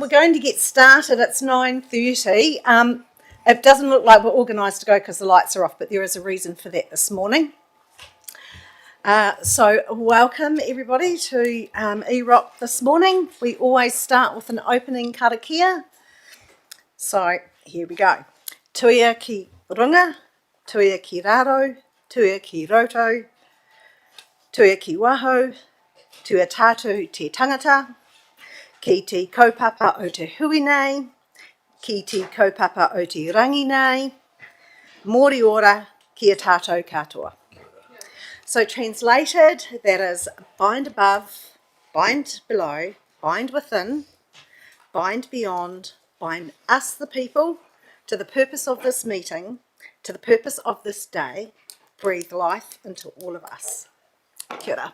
We're going to get started. It's 9:30. It doesn't look like we're organised to go because the lights are off, but there is a reason for that this morning. So welcome everybody to eRock this morning. We always start with an opening karakia. So here we go. Tuia ki runga, tuia ki raro, tuia ki roto, tuia ki waho, tuia tātou te tangata, ki te kaupapa o te hui nei, ki te kaupapa o te rangi nei, mōri ora ki a tātou katoa. So translated, that is bind above, bind below, bind within, bind beyond, bind us the people, to the purpose of this meeting, to the purpose of this day, breathe life into all of us. Kia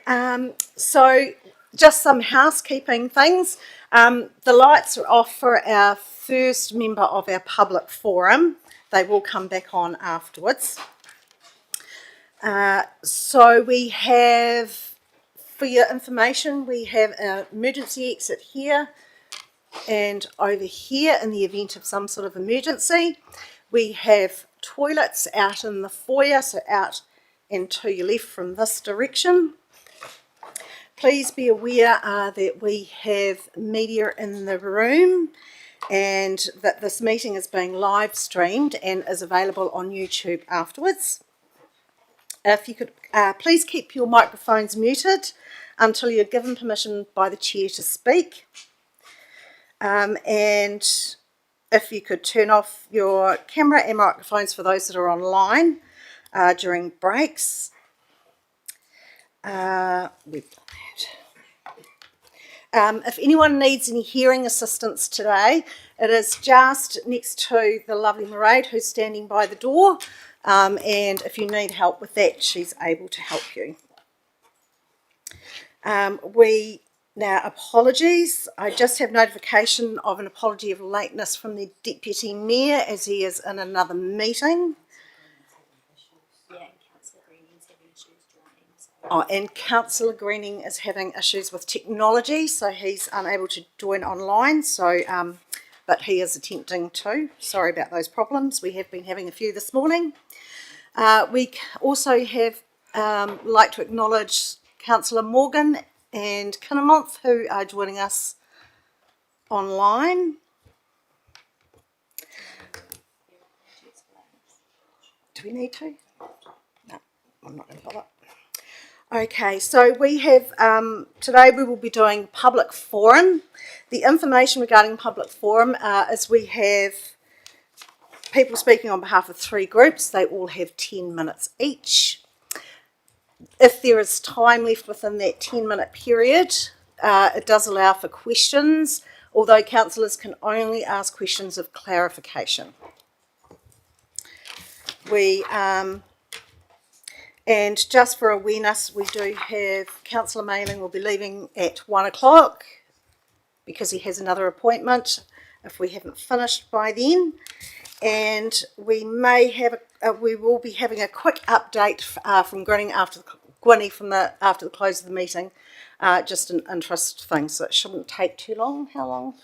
ora. So just some housekeeping things. The lights are off for our first member of our public forum. They will come back on afterwards. So we have, for your information, we have an emergency exit here and over here in the event of some sort of emergency. We have toilets out in the foyer, so out and to your left from this direction. Please be aware that we have media in the room and that this meeting is being live streamed and is available on YouTube afterwards. If you could please keep your microphones muted until you're given permission by the chair to speak. And if you could turn off your camera and microphones for those that are online during breaks. We've done that. If anyone needs any hearing assistance today, it is just next to the lovely Mairead who's standing by the door. And if you need help with that, she's able to help you. Now, apologies. I just have notification of an apology of lateness from the Deputy Mayor as he is in another meeting. Oh, and Councillor Greening is having issues with technology, so he's unable to join online. So, but he is attempting to. Sorry about those problems. We have been having a few this morning. We also have like to acknowledge Councillor Morgan and Kinnamonth who are joining us online. Do we need to? No, I'm not going to bother. Okay, so we have, today we will be doing public forum. The information regarding public forum is we have people speaking on behalf of 3 groups. They all have 10 minutes each. If there is time left within that 10-minute period, it does allow for questions, although councillors can only ask questions of clarification. And just for awareness, we do have Councillor Mayling will be leaving at 1 o'clock because he has another appointment if we haven't finished by then. And we may have we will be having a quick update from Gwynny after the close of the meeting, just an interest thing, so it shouldn't take too long. How long?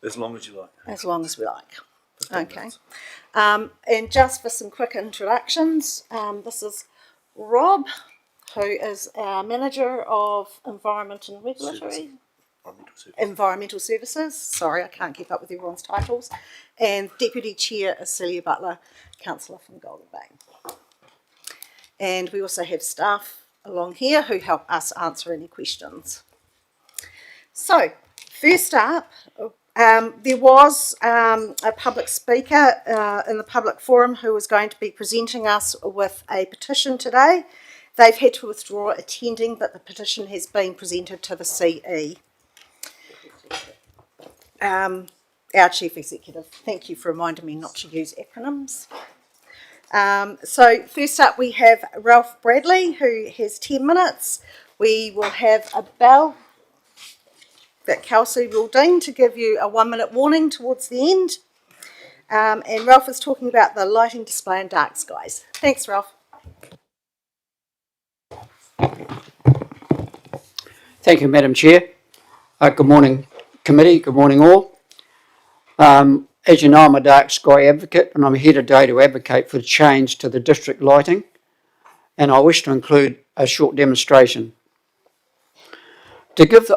As long as you like. As long as we like. Okay. And just for some quick introductions, this is Rob, who is our Manager of Environment and Regulatory. Environmental Services. Sorry, I can't keep up with everyone's titles. And Deputy Chair is Celia Butler, Councillor from Golden Bay. And we also have staff along here who help us answer any questions. So, first up, there was a public speaker in the public forum who was going to be presenting us with a petition today. They've had to withdraw attending, but the petition has been presented to the CE. Our Chief Executive. Thank you for reminding me not to use acronyms. So first up we have Ralph Bradley, who has 10 minutes. We will have a bell that Kelsey will ding to give you a 1-minute warning towards the end. And Ralph is talking about the lighting display in dark skies. Thanks, Ralph. Thank you, Madam Chair. Good morning, Committee, good morning all. As you know, I'm a dark sky advocate and I'm here today to advocate for change to the district lighting, and I wish to include a short demonstration. To give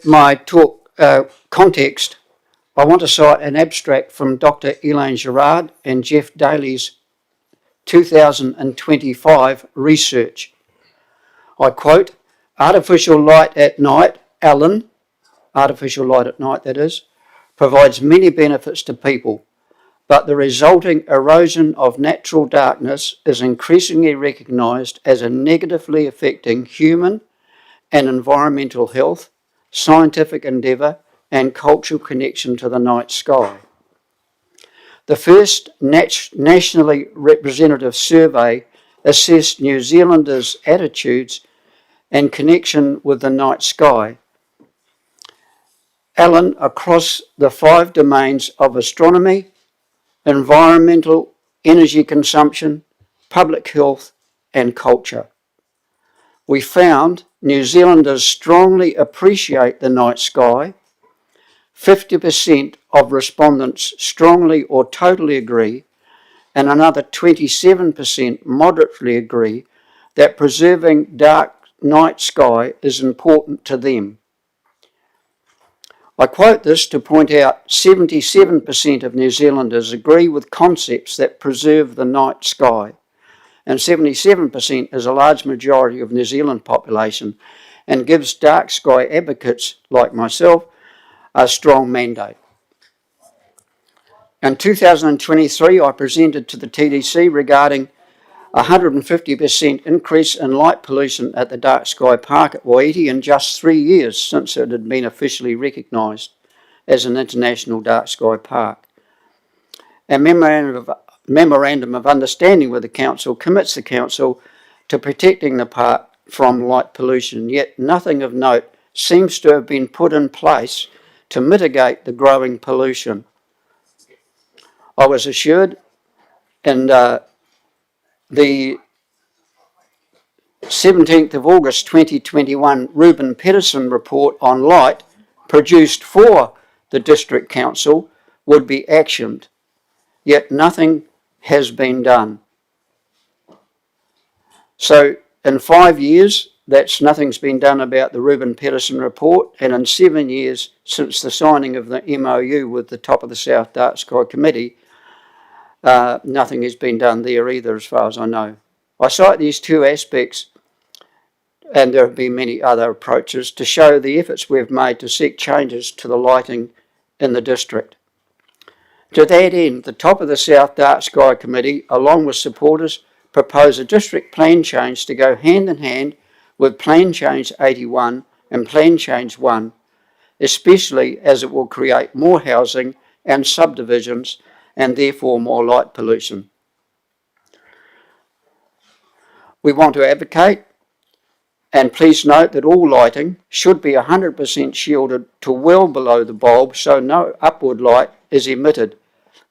my talk context, I want to cite an abstract from Dr. Elaine Gerard and Jeff Daly's 2025 research. I quote, "Artificial light at night, Alan, artificial light at night that is, provides many benefits to people, but the resulting erosion of natural darkness is increasingly recognised as a negatively affecting human and environmental health, scientific endeavour and cultural connection to the night sky." The first nationally representative survey assessed New Zealanders' attitudes and connection with the night sky, Alan, across the 5 domains of astronomy, environmental, energy consumption, public health and culture. We found New Zealanders strongly appreciate the night sky. 50% of respondents strongly or totally agree, and another 27% moderately agree that preserving dark night sky is important to them. I quote this to point out 77% of New Zealanders agree with concepts that preserve the night sky, and 77% is a large majority of New Zealand population and gives dark sky advocates like myself a strong mandate. In 2023, I presented to the TDC regarding a 150% increase in light pollution at the Dark Sky Park at Waiheke in just 3 years since it had been officially recognised as an international dark sky park. A memorandum of understanding with the Council commits the Council to protecting the park from light pollution, yet nothing of note seems to have been put in place to mitigate the growing pollution. I was assured in the 17th of August 2021 Ruben Pedersen report on light produced for the District Council would be actioned, yet nothing has been done. So in 5 years, nothing's been done about the Ruben Pedersen report, and in 7 years since the signing of the MOU with the Top of the South Dark Sky Committee, nothing has been done there either as far as I know. I cite these 2 aspects, and there have been many other approaches, to show the efforts we've made to seek changes to the lighting in the district. To that end, the Top of the South Dark Sky Committee, along with supporters, propose a district plan change to go hand in hand with Plan Change 81 and Plan Change 1, especially as it will create more housing and subdivisions and therefore more light pollution. We want to advocate, and please note that all lighting should be 100% shielded to well below the bulb so no upward light is emitted,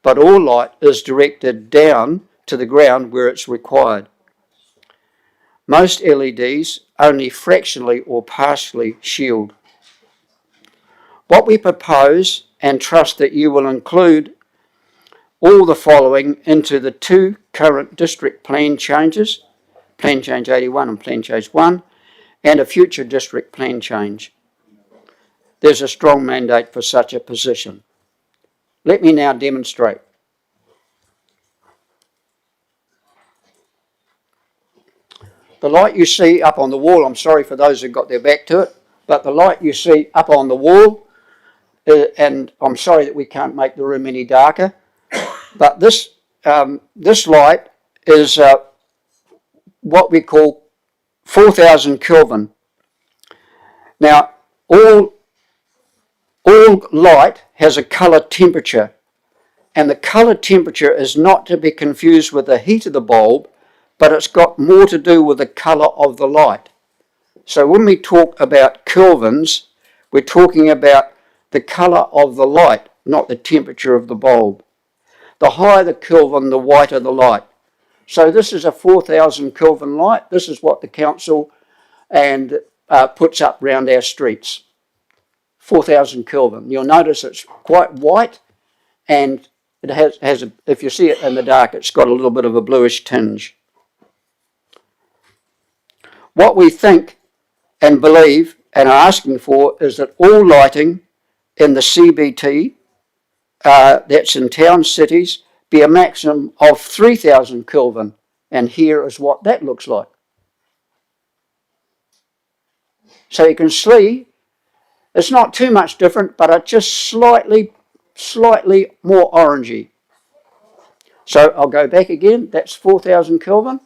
but all light is directed down to the ground where it's required. Most LEDs only fractionally or partially shield. What we propose, and trust that you will include all the following into the 2 current district plan changes, Plan Change 81 and Plan Change 1, and a future district plan change. There's a strong mandate for such a position. Let me now demonstrate. The light you see up on the wall, I'm sorry for those who got their back to it, but the light you see up on the wall, and I'm sorry that we can't make the room any darker, but this light is what we call 4,000 Kelvin. Now, all light has a colour temperature, and the colour temperature is not to be confused with the heat of the bulb, but it's got more to do with the colour of the light. So when we talk about kelvins, we're talking about the colour of the light, not the temperature of the bulb. The higher the Kelvin, the whiter the light. So this is a 4,000 Kelvin light. This is what the council puts up round our streets. 4,000 Kelvin. You'll notice it's quite white, and it has a, if you see it in the dark, it's got a little bit of a bluish tinge. What we think and believe and are asking for is that all lighting in the CBT, that's in town cities, be a maximum of 3,000 Kelvin. And here is what that looks like. So you can see it's not too much different, but it's just slightly more orangey. So I'll go back again. That's 4,000 Kelvin.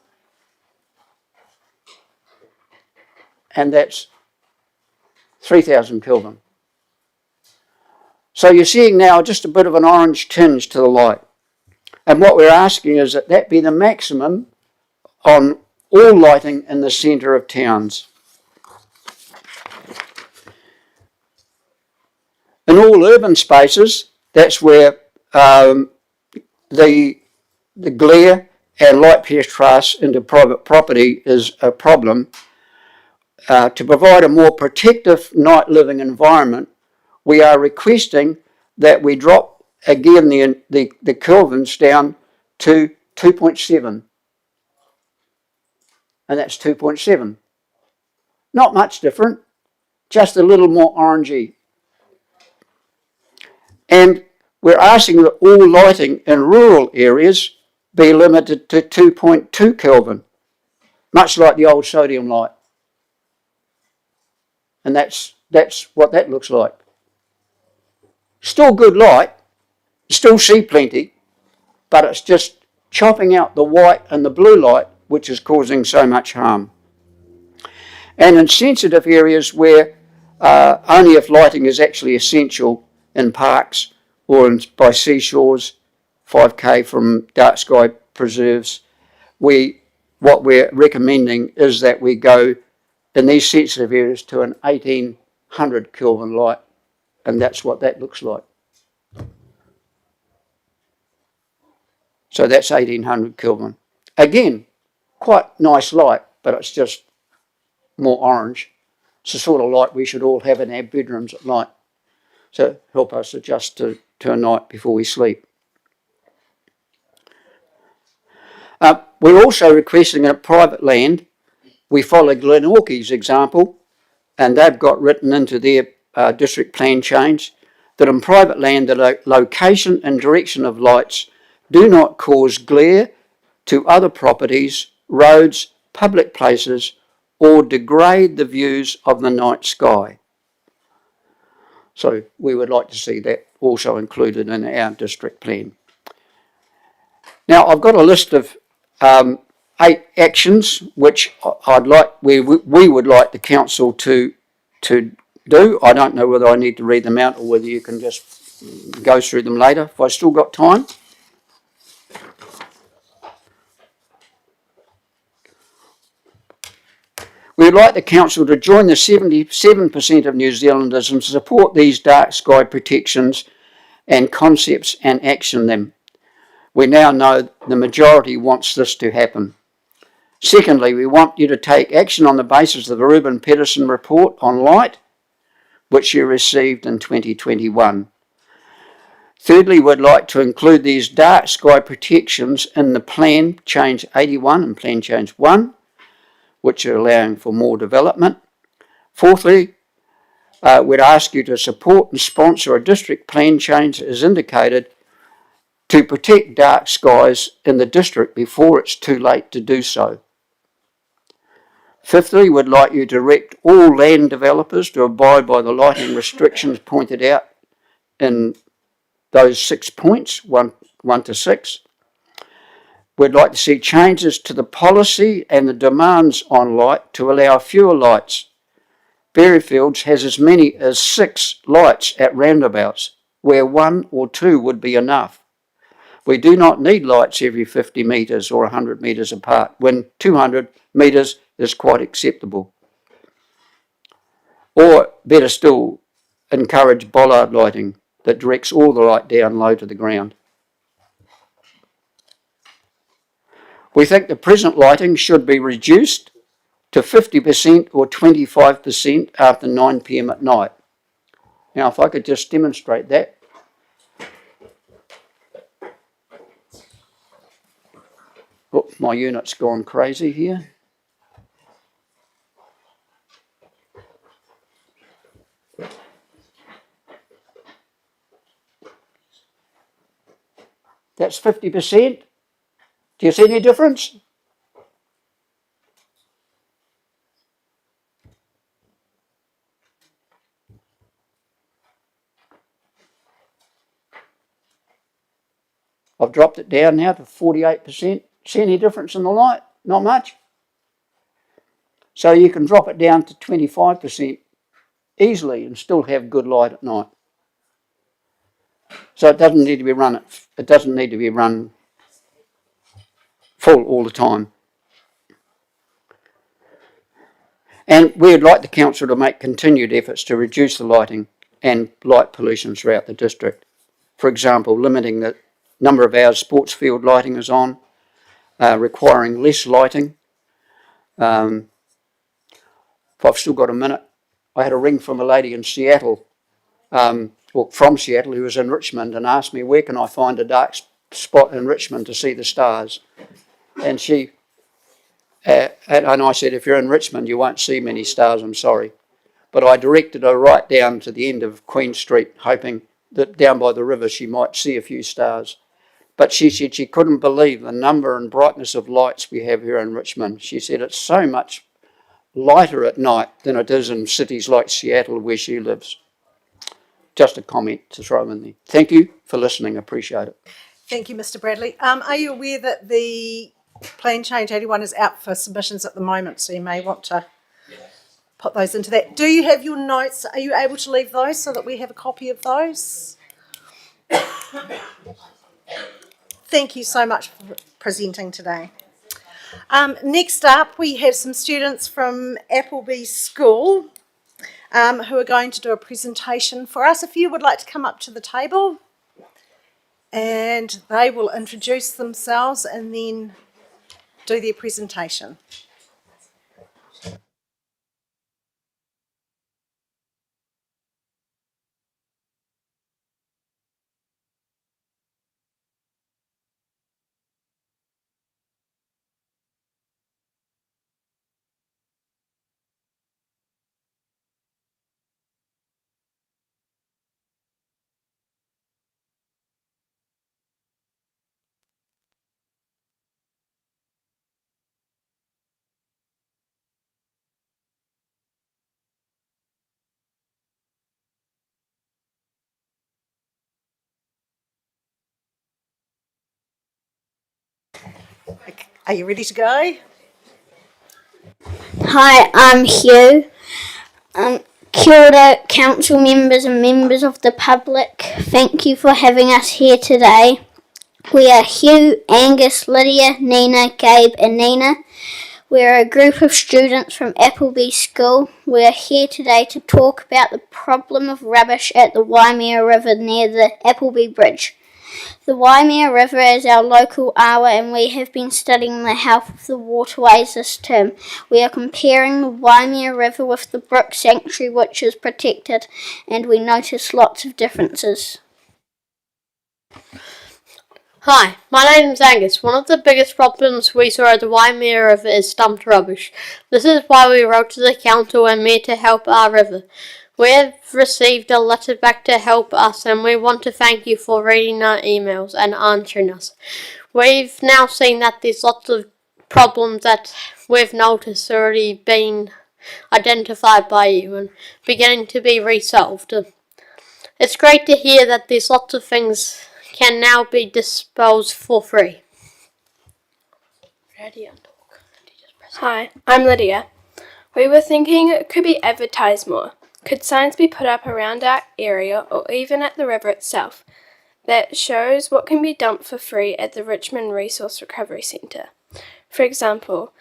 And that's 3,000 Kelvin. So you're seeing now just a bit of an orange tinge to the light. And what we're asking is that that be the maximum on all lighting in the centre of towns. In all urban spaces, that's where the glare and light penetration into private property is a problem. To provide a more protective night living environment, we are requesting that we drop again the kelvins down to 2.7. And that's 2.7. Not much different, just a little more orangey. And we're asking that all lighting in rural areas be limited to 2.2 Kelvin, much like the old sodium light. And that's what that looks like. Still good light, still see plenty, but it's just chopping out the white and the blue light, which is causing so much harm. And in sensitive areas where only if lighting is actually essential, in parks or by seashores, 5k from dark sky preserves, what we're recommending is that we go in these sensitive areas to an 1800 Kelvin light, and that's what that looks like. So that's 1800 Kelvin. Again, quite nice light, but it's just more orange. It's the sort of light we should all have in our bedrooms at night. So help us adjust to a night before we sleep. We're also requesting that private land, we follow Glenorchy's example, and they've got written into their district plan change that in private land the location and direction of lights do not cause glare to other properties, roads, public places, or degrade the views of the night sky. So we would like to see that also included in our district plan. Now I've got a list of 8 actions which we would like the council to do. I don't know whether I need to read them out or whether you can just go through them later if I've still got time. We would like the council to join the 77% of New Zealanders and support these dark sky protections and concepts and action them. We now know the majority wants this to happen. Secondly, we want you to take action on the basis of the Reuben Pedersen report on light, which you received in 2021. Thirdly, we'd like to include these dark sky protections in the Plan Change 81 and Plan Change 1, which are allowing for more development. Fourthly, we'd ask you to support and sponsor a district plan change as indicated to protect dark skies in the district before it's too late to do so. Fifthly, we'd like you to direct all land developers to abide by the lighting restrictions pointed out in those 6 points, 1 to 6. We'd like to see changes to the policy and the demands on light to allow fewer lights. Berryfields has as many as 6 lights at roundabouts, where 1 or 2 would be enough. We do not need lights every 50 metres or 100 metres apart, when 200 metres is quite acceptable. Or, better still, encourage bollard lighting that directs all the light down low to the ground. We think the present lighting should be reduced to 50% or 25% after 9 p.m. at night. Now, if I could just demonstrate that. Oh, my unit's gone crazy here. That's 50%. Do you see any difference? I've dropped it down now to 48%. See any difference in the light? Not much. So you can drop it down to 25% easily and still have good light at night. So it doesn't need to be run. It doesn't need to be run full all the time. And we would like the council to make continued efforts to reduce the lighting and light pollution throughout the district. For example, limiting the number of hours sports field lighting is on, requiring less lighting. If I've still got a minute, I had a ring from a lady in Seattle, from Seattle, who was in Richmond, and asked me, where can I find a dark spot in Richmond to see the stars? And and I said, if you're in Richmond, you won't see many stars, I'm sorry. But I directed her right down to the end of Queen Street, hoping that down by the river she might see a few stars. But she said she couldn't believe the number and brightness of lights we have here in Richmond. She said it's so much lighter at night than it is in cities like Seattle where she lives. Just a comment to throw in there. Thank you for listening, appreciate it. Thank you, Mr. Bradley. Are you aware that the Plan Change 81 is out for submissions at the moment, so you may want to put those into that. Do you have your notes? Are you able to leave those so that we have a copy of those? Thank you so much for presenting today. Next up, we have some students from Appleby School who are going to do a presentation for us. If you would like to come up to the table, and they will introduce themselves and then do their presentation. Are you ready to go? Hi, I'm Hugh. Kia ora, council members and members of the public. Thank you for having us here today. We are Hugh, Angus, Lydia, Nina, Gabe and Nina. We are a group of students from Appleby School. We are here today to talk about the problem of rubbish at the Waimea River near the Appleby Bridge. The Waimea River is our local awa and we have been studying the health of the waterways this term. We are comparing the Waimea River with the Brook Sanctuary, which is protected, and we notice lots of differences. Hi, my name is Angus. One of the biggest problems we saw at the Waimea River is dumped rubbish. This is why we wrote to the council and Mayor to help our river. We have received a letter back to help us and we want to thank you for reading our emails and answering us. We've now seen that there's lots of problems that we've noticed already been identified by you and beginning to be resolved. It's great to hear that there's lots of things can now be disposed for free. Hi, I'm Lydia. We were thinking it could be advertised more. Could signs be put up around our area or even at the river itself that shows what can be dumped for free at the Richmond Resource Recovery Centre? For example,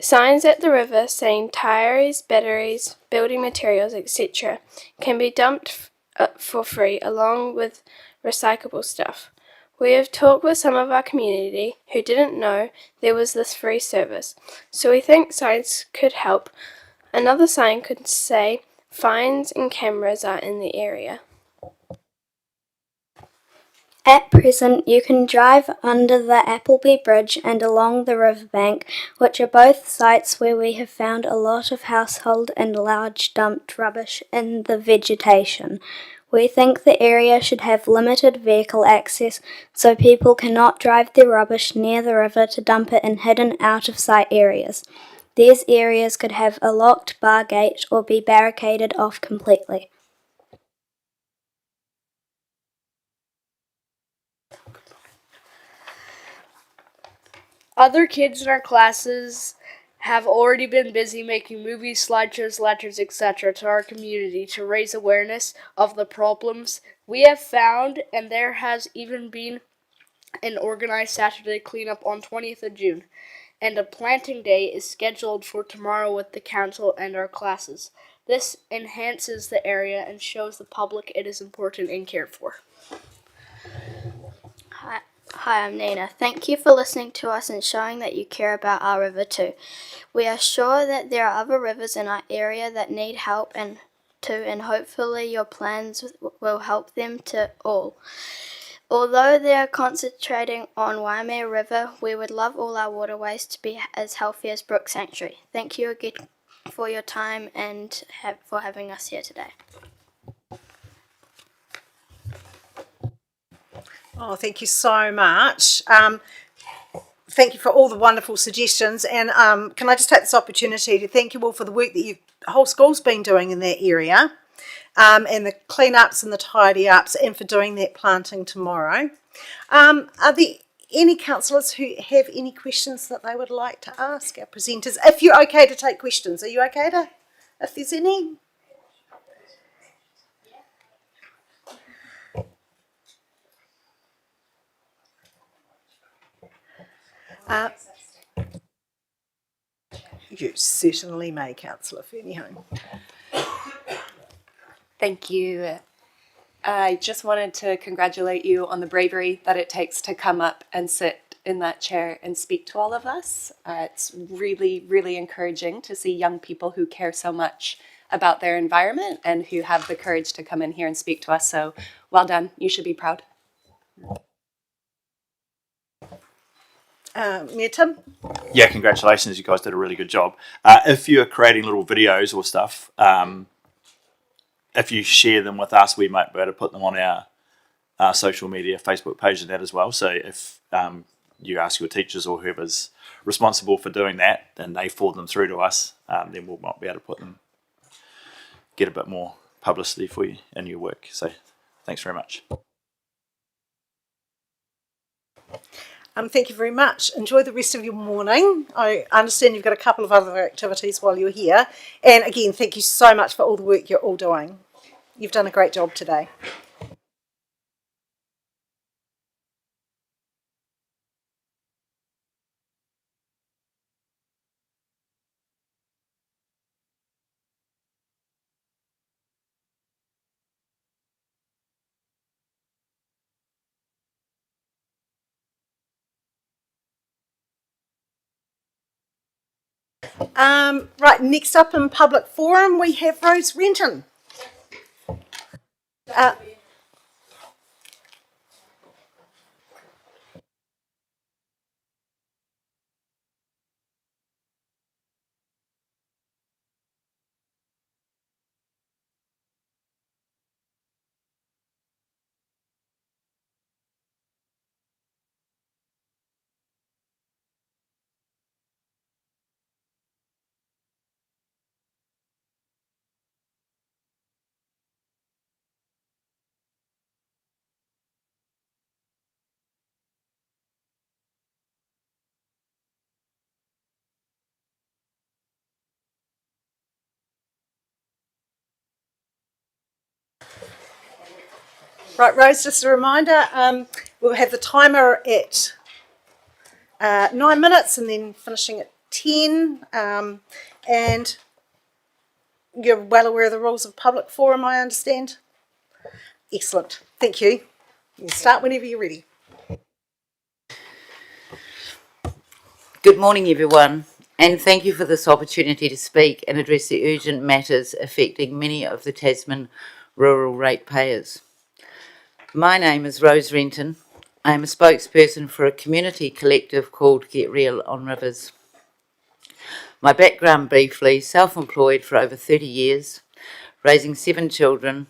signs at the river saying tyres, batteries, building materials, etc. can be dumped for free along with recyclable stuff. We have talked with some of our community who didn't know there was this free service, so we think signs could help. Another sign could say, Fines and cameras are in the area. At present, you can drive under the Appleby Bridge and along the riverbank, which are both sites where we have found a lot of household and large dumped rubbish in the vegetation. We think the area should have limited vehicle access so people cannot drive their rubbish near the river to dump it in hidden out-of-sight areas. These areas could have a locked bar gate or be barricaded off completely. Other kids in our classes have already been busy making movies, slideshows, letters, etc. to our community to raise awareness of the problems we have found, and there has even been an organized Saturday cleanup on 20th of June, and a planting day is scheduled for tomorrow with the council and our classes. This enhances the area and shows the public it is important and cared for. Hi, I'm Nina. Thank you for listening to us and showing that you care about our river too. We are sure that there are other rivers in our area that need help and hopefully your plans will help them to all. Although they are concentrating on Waimea River, we would love all our waterways to be as healthy as Brook Sanctuary. Thank you again for your time and for having us here today. Oh, thank you so much. Thank you for all the wonderful suggestions. And can I just take this opportunity to thank you all for the work that the whole school's been doing in that area, and the clean-ups and the tidy-ups, and for doing that planting tomorrow. Are there any councillors who have any questions that they would like to ask our presenters? If you're okay to take questions, are you okay to, if there's any? You certainly may, Councillor Ferniehone. Thank you. I just wanted to congratulate you on the bravery that it takes to come up and sit in that chair and speak to all of us. It's really, really encouraging to see young people who care so much about their environment and who have the courage to come in here and speak to us. So well done. You should be proud. Mayor Tim? Yeah, congratulations. You guys did a really good job. If you're creating little videos or stuff, if you share them with us, we might be able to put them on our social media, Facebook page and that as well. So if you ask your teachers or whoever's responsible for doing that and they forward them through to us, then we might be able to put them, get a bit more publicity for you in your work. So thanks very much. Thank you very much. Enjoy the rest of your morning. I understand you've got a couple of other activities while you're here. And again, thank you so much for all the work you're all doing. You've done a great job today. Right, next up in public forum, we have Rose Renton. Right, Rose, just a reminder, we'll have the timer at 9 minutes and then finishing at 10. And you're well aware of the rules of public forum, I understand? Excellent, thank you. You can start whenever you're ready. Good morning, everyone. And thank you for this opportunity to speak and address the urgent matters affecting many of the Tasman rural ratepayers. My name is Rose Renton. I am a spokesperson for a community collective called Get Real on Rivers. My background briefly, self-employed for over 30 years, raising 7 children,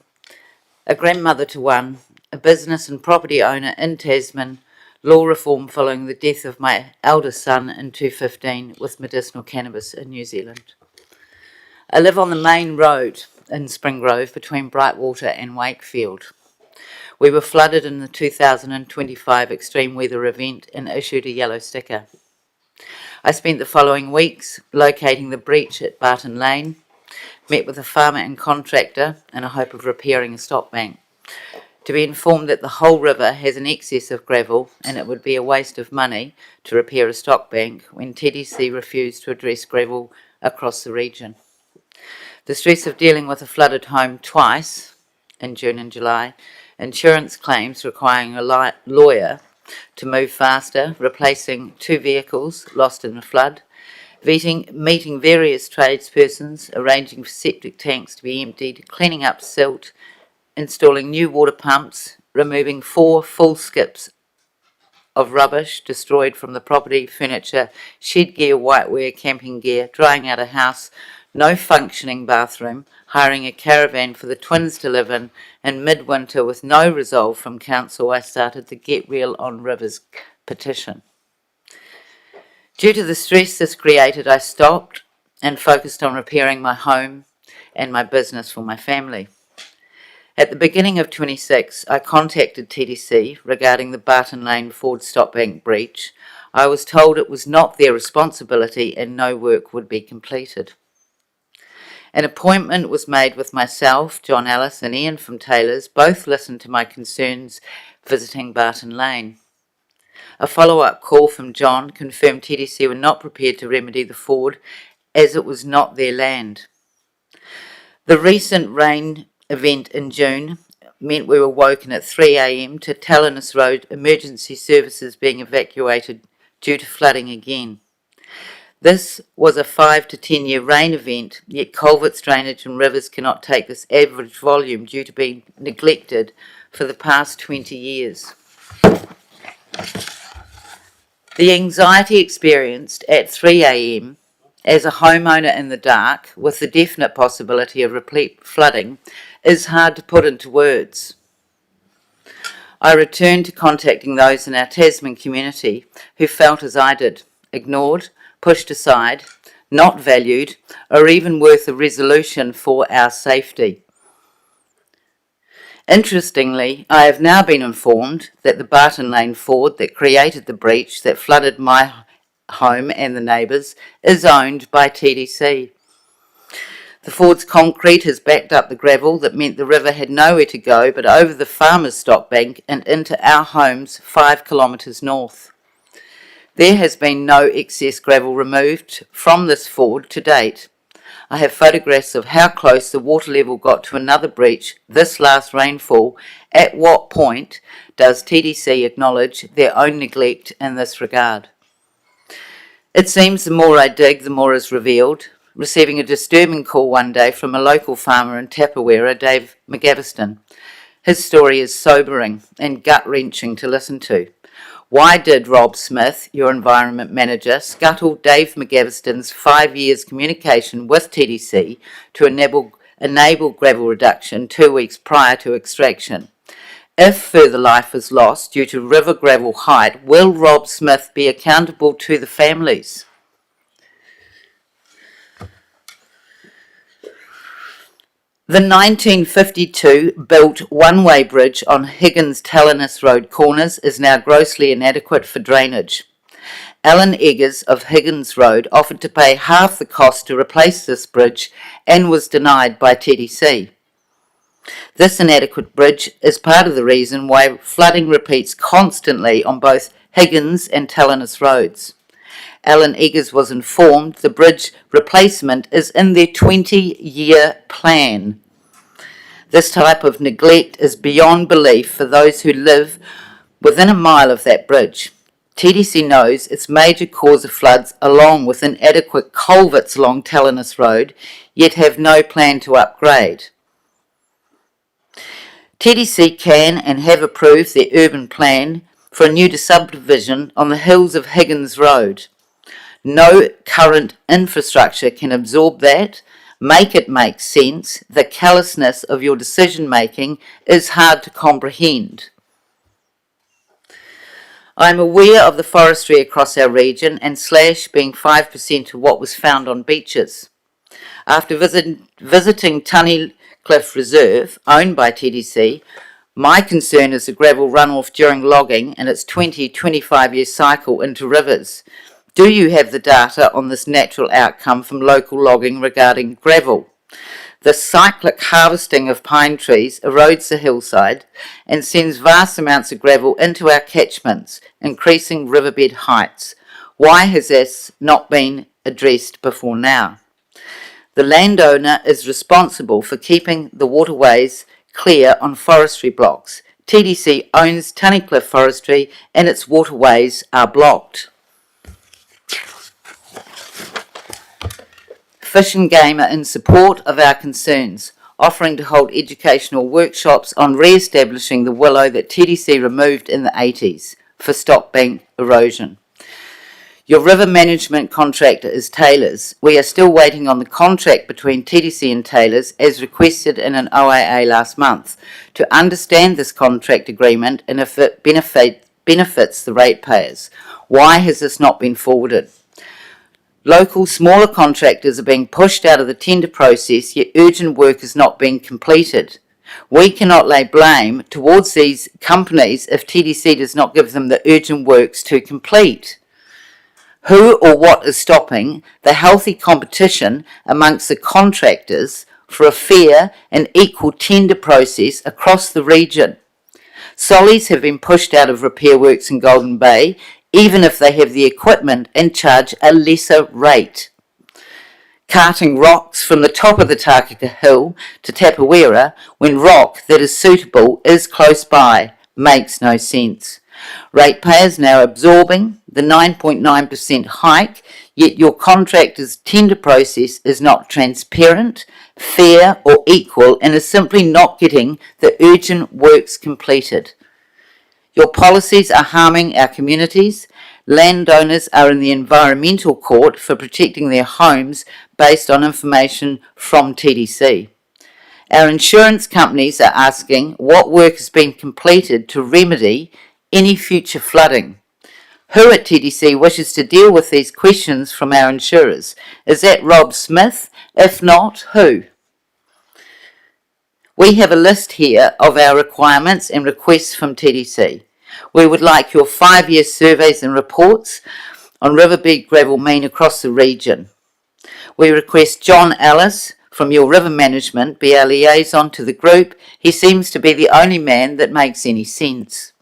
a grandmother to 1, a business and property owner in Tasman, law reform following the death of my eldest son in 2015 with medicinal cannabis in New Zealand. I live on the main road in Springgrove between Brightwater and Wakefield. We were flooded in the 2025 extreme weather event and issued a yellow sticker. I spent the following weeks locating the breach at Barton Lane, met with a farmer and contractor in a hope of repairing a stop bank, to be informed that the whole river has an excess of gravel and it would be a waste of money to repair a stock bank when TDC refused to address gravel across the region. The stress of dealing with a flooded home twice, in June and July, insurance claims requiring a lawyer to move faster, replacing 2 vehicles lost in the flood, meeting various tradespersons, arranging for septic tanks to be emptied, cleaning up silt, installing new water pumps, removing 4 full skips of rubbish destroyed from the property, furniture, shed gear, whiteware, camping gear, drying out a house, no functioning bathroom, hiring a caravan for the twins to live in midwinter with no resolve from council. I started the Get Real on Rivers petition. Due to the stress this created, I stopped and focused on repairing my home and my business for my family. At the beginning of 26, I contacted TDC regarding the Barton Lane Ford Stop Bank breach. I was told it was not their responsibility and no work would be completed. An appointment was made with myself, John Ellis and Ian from Taylor's. Both listened to my concerns visiting Barton Lane. A follow-up call from John confirmed TDC were not prepared to remedy the Ford as it was not their land. The recent rain event in June meant we were woken at 3 a.m. to Tallinus Road emergency services being evacuated due to flooding again. This was a 5 to 10 year rain event, yet culverts, drainage and rivers cannot take this average volume due to being neglected for the past 20 years. The anxiety experienced at 3 a.m. as a homeowner in the dark, with the definite possibility of repeat flooding, is hard to put into words. I returned to contacting those in our Tasman community who felt as I did, ignored, pushed aside, not valued, or even worth a resolution for our safety. Interestingly, I have now been informed that the Barton Lane Ford that created the breach that flooded my home and the neighbours is owned by TDC. The Ford's concrete has backed up the gravel that meant the river had nowhere to go but over the farmer's stock bank and into our homes 5 kilometres north. There has been no excess gravel removed from this Ford to date. I have photographs of how close the water level got to another breach this last rainfall. At what point does TDC acknowledge their own neglect in this regard? It seems the more I dig, the more is revealed. Receiving a disturbing call one day from a local farmer in Tapawera, Dave McGaveston. His story is sobering and gut-wrenching to listen to. Why did Rob Smith, your environment manager, scuttle Dave McGaveston's 5 years communication with TDC to enable gravel reduction 2 weeks prior to extraction? If further life is lost due to river gravel height, will Rob Smith be accountable to the families? The 1952 built one-way bridge on Higgins-Tallinus Road corners is now grossly inadequate for drainage. Alan Eggers of Higgins Road offered to pay half the cost to replace this bridge and was denied by TDC. This inadequate bridge is part of the reason why flooding repeats constantly on both Higgins and Tallinus Roads. Alan Eggers was informed the bridge replacement is in their 20-year plan. This type of neglect is beyond belief for those who live within a mile of that bridge. TDC knows its major cause of floods along with inadequate culverts along Telenas Road, yet have no plan to upgrade. TDC can and have approved their urban plan for a new subdivision on the hills of Higgins Road. No current infrastructure can absorb that, make it make sense. The callousness of your decision making is hard to comprehend. I am aware of the forestry across our region and slash being 5% of what was found on beaches. After visiting Tunnycliffe Reserve, owned by TDC, my concern is the gravel runoff during logging and its 20-25 year cycle into rivers. Do you have the data on this natural outcome from local logging regarding gravel? The cyclic harvesting of pine trees erodes the hillside and sends vast amounts of gravel into our catchments, increasing riverbed heights. Why has this not been addressed before now? The landowner is responsible for keeping the waterways clear on forestry blocks. TDC owns Tunnycliffe Forestry and its waterways are blocked. Fish and Game are in support of our concerns, offering to hold educational workshops on re-establishing the willow that TDC removed in the 80s for stop bank erosion. Your river management contractor is Taylor's. We are still waiting on the contract between TDC and Taylor's as requested in an OIA last month to understand this contract agreement and if it benefits the ratepayers. Why has this not been forwarded? Local smaller contractors are being pushed out of the tender process, yet urgent work is not being completed. We cannot lay blame towards these companies if TDC does not give them the urgent works to complete. Who or what is stopping the healthy competition amongst the contractors for a fair and equal tender process across the region? Sollies have been pushed out of repair works in Golden Bay, even if they have the equipment and charge a lesser rate. Carting rocks from the top of the Tākaka Hill to Tapawera when rock that is suitable is close by makes no sense. Ratepayers now absorbing the 9.9% hike, yet your contractor's tender process is not transparent, fair or equal and is simply not getting the urgent works completed. Your policies are harming our communities. Landowners are in the environmental court for protecting their homes based on information from TDC. Our insurance companies are asking what work has been completed to remedy any future flooding. Who at TDC wishes to deal with these questions from our insurers? Is that Rob Smith? If not, who? We have a list here of our requirements and requests from TDC. We would like your 5-year surveys and reports on riverbed gravel mean across the region. We request John Ellis from your river management be our liaison to the group. He seems to be the only man that makes any sense.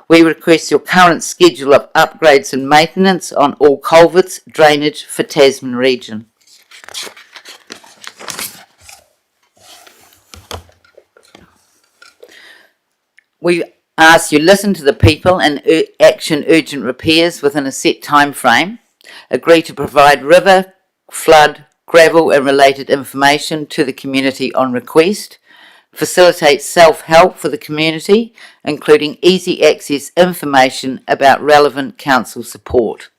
We request your current schedule of upgrades and maintenance on all culverts, drainage for Tasman region. We ask you listen to the people and action urgent repairs within a set time frame. Agree to provide river, flood, gravel and related information to the community on request. Facilitate self-help for the community, including easy access information about relevant council support.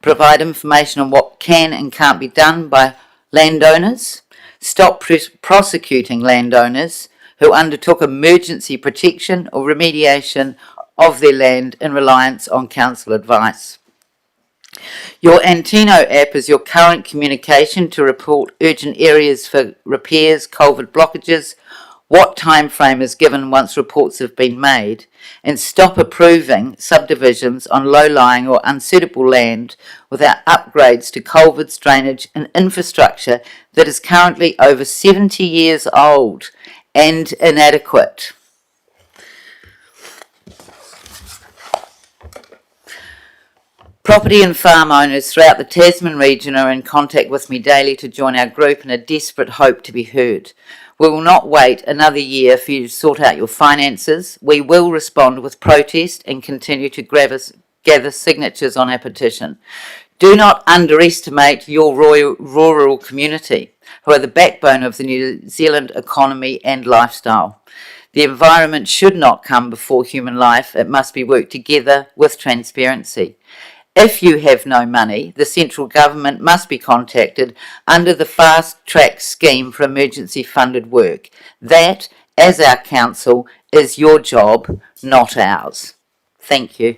Provide information on what can and can't be done by landowners. Stop prosecuting landowners who undertook emergency protection or remediation of their land in reliance on council advice. Your Antino app is your current communication to report urgent areas for repairs, culvert blockages, what time frame is given once reports have been made, and stop approving subdivisions on low-lying or unsuitable land without upgrades to culverts, drainage and infrastructure that is currently over 70 years old and inadequate. Property and farm owners throughout the Tasman region are in contact with me daily to join our group in a desperate hope to be heard. We will not wait another year for you to sort out your finances. We will respond with protest and continue to gather signatures on our petition. Do not underestimate your rural community, who are the backbone of the New Zealand economy and lifestyle. The environment should not come before human life. It must be worked together with transparency. If you have no money, the central government must be contacted under the Fast Track scheme for emergency funded work. That, as our council, is your job, not ours. Thank you.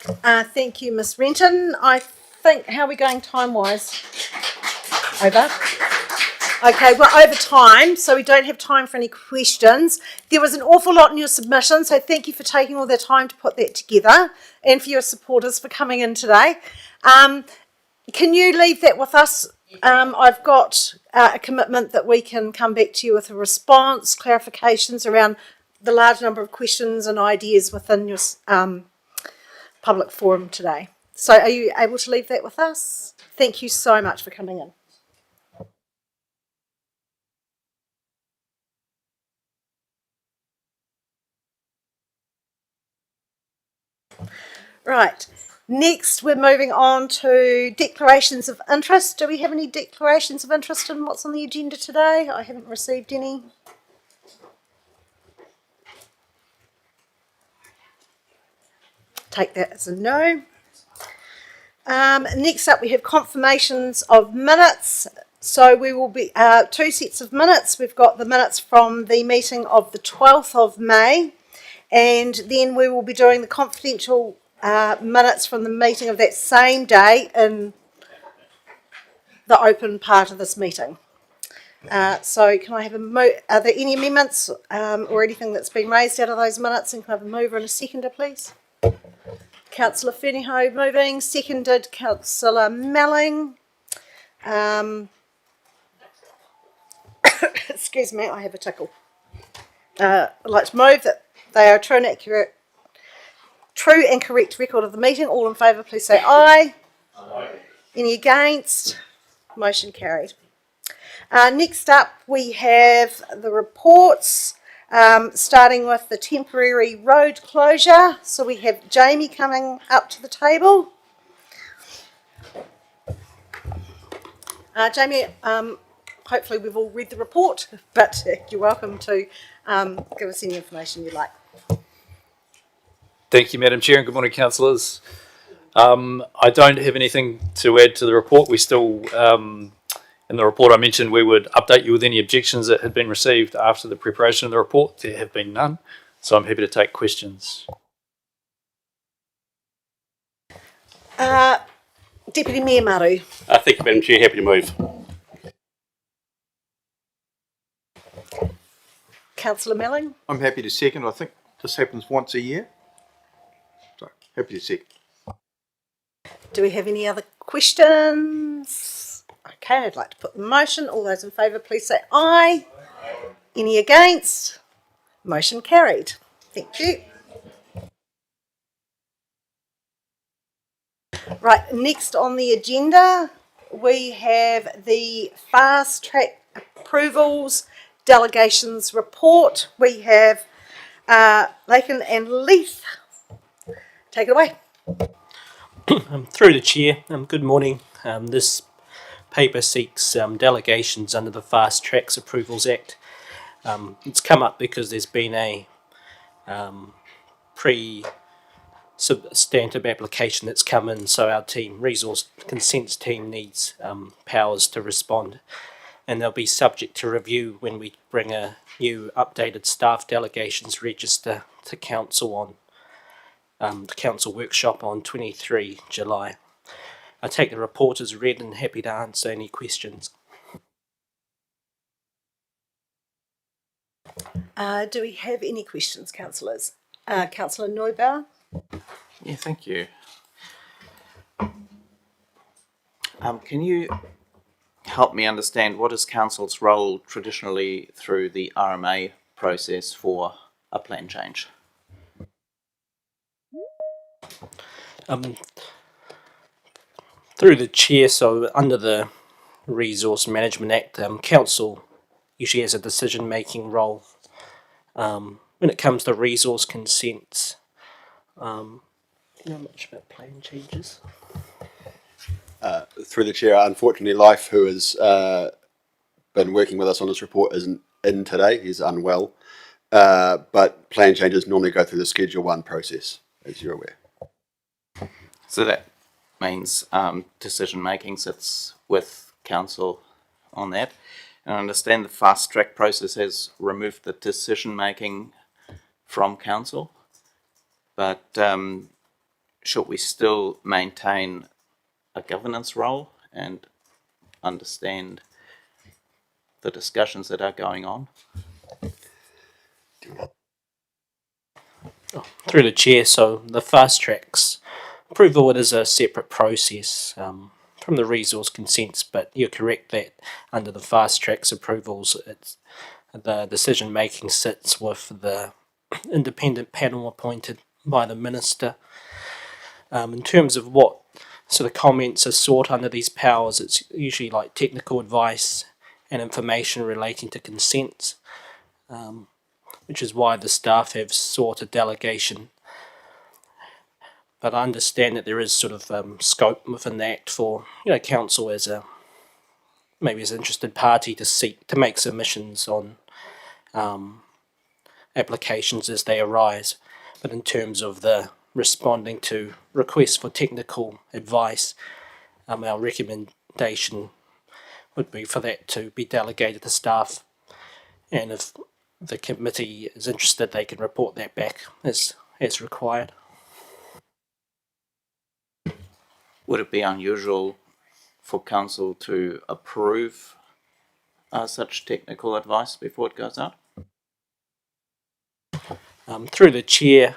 Thank you, Miss Renton. I think, how are we going time-wise? Over? Okay, we're over time, so we don't have time for any questions. There was an awful lot in your submission, so thank you for taking all the time to put that together and for your supporters for coming in today. Can you leave that with us? I've got a commitment that we can come back to you with a response, clarifications around the large number of questions and ideas within your public forum today. So are you able to leave that with us? Thank you so much for coming in. Right, next we're moving on to declarations of interest. Do we have any declarations of interest in what's on the agenda today? I haven't received any. Take that as a no. Next up we have confirmations of minutes. So we will be two sets of minutes. We've got the minutes from the meeting of the 12th of May, and then we will be doing the confidential minutes from the meeting of that same day in the open part of this meeting. So can I have are there any amendments or anything that's been raised out of those minutes? And can I have a mover and a seconder, please? Councillor Fernyhough moving, seconded Councillor Melling. Excuse me, I have a tickle. I'd like to move that they are true and correct record of the meeting. All in favour, please say aye. Aye. Any against? Motion carried. Next up, we have the reports, starting with the temporary road closure. So we have Jamie coming up to the table. Jamie, hopefully we've all read the report, but you're welcome to give us any information you'd like. Thank you, Madam Chair, and good morning, councillors. I don't have anything to add to the report. We still, in the report I mentioned, we would update you with any objections that had been received after the preparation of the report. There have been none, so I'm happy to take questions. Deputy Mayor Maru. Thank you, Madam Chair. Happy to move. Councillor Melling. I'm happy to second. I think this happens once a year. So, happy to second. Do we have any other questions? Okay, I'd like to put the motion. All those in favour, please say aye. Aye. Any against? Motion carried. Thank you. Right, next on the agenda, we have the fast track approvals delegations report. We have Lakin and Leith. Take it away. Through the chair, good morning. This paper seeks delegations under the Fast Tracks Approvals Act. It's come up because there's been a pre-substantive application that's come in, so our team, Resource Consents team, needs powers to respond, and they'll be subject to review when we bring a new updated staff delegations register to council on the council workshop on 23 July. I take the report as read and happy to answer any questions. Do we have any questions, councillors? Councillor Neubauer? Yeah, thank you. Can you help me understand what is council's role traditionally through the RMA process for a plan change? Through the chair, so under the Resource Management Act, council usually has a decision-making role. When it comes to resource consents, Not much about plan changes. Through the chair, unfortunately, Life, who has been working with us on this report, isn't in today. He's unwell. But plan changes normally go through the Schedule 1 process, as you're aware. So that means decision making sits with council on that. And I understand the fast track process has removed the decision making from council, but should we still maintain a governance role and understand the discussions that are going on? Through the chair, so the fast tracks approval, it is a separate process from the resource consents, but you're correct that under the fast tracks approvals, it's the decision making sits with the independent panel appointed by the minister. In terms of what sort of comments are sought under these powers, it's usually like technical advice and information relating to consents, which is why the staff have sought a delegation. But I understand that there is sort of scope within the Act for council as maybe as an interested party to make submissions on applications as they arise. But in terms of the responding to requests for technical advice, our recommendation would be for that to be delegated to staff, and if the committee is interested, they can report that back as required. Would it be unusual for council to approve such technical advice before it goes out? Through the chair,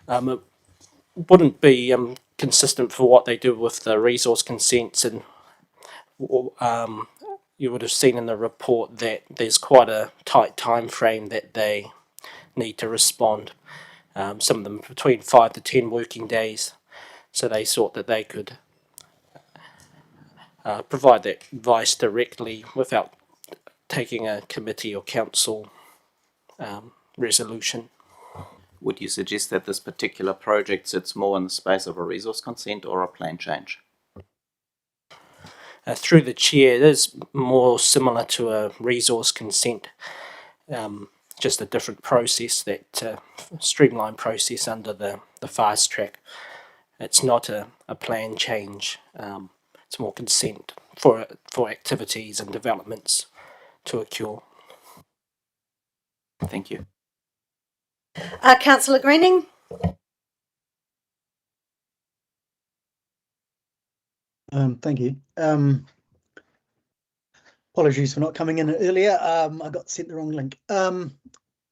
it wouldn't be consistent for what they do with the resource consents, and you would have seen in the report that there's quite a tight time frame that they need to respond. Some of them between 5 to 10 working days. So they thought that they could provide that advice directly without taking a committee or council resolution. Would you suggest that this particular project sits more in the space of a resource consent or a plan change? Through the chair, it is more similar to a resource consent, just a different process, that streamlined process under the fast track. It's not a plan change. It's more consent for activities and developments to occur. Thank you. Councillor Greening. Thank you. Apologies for not coming in earlier. I got sent the wrong link.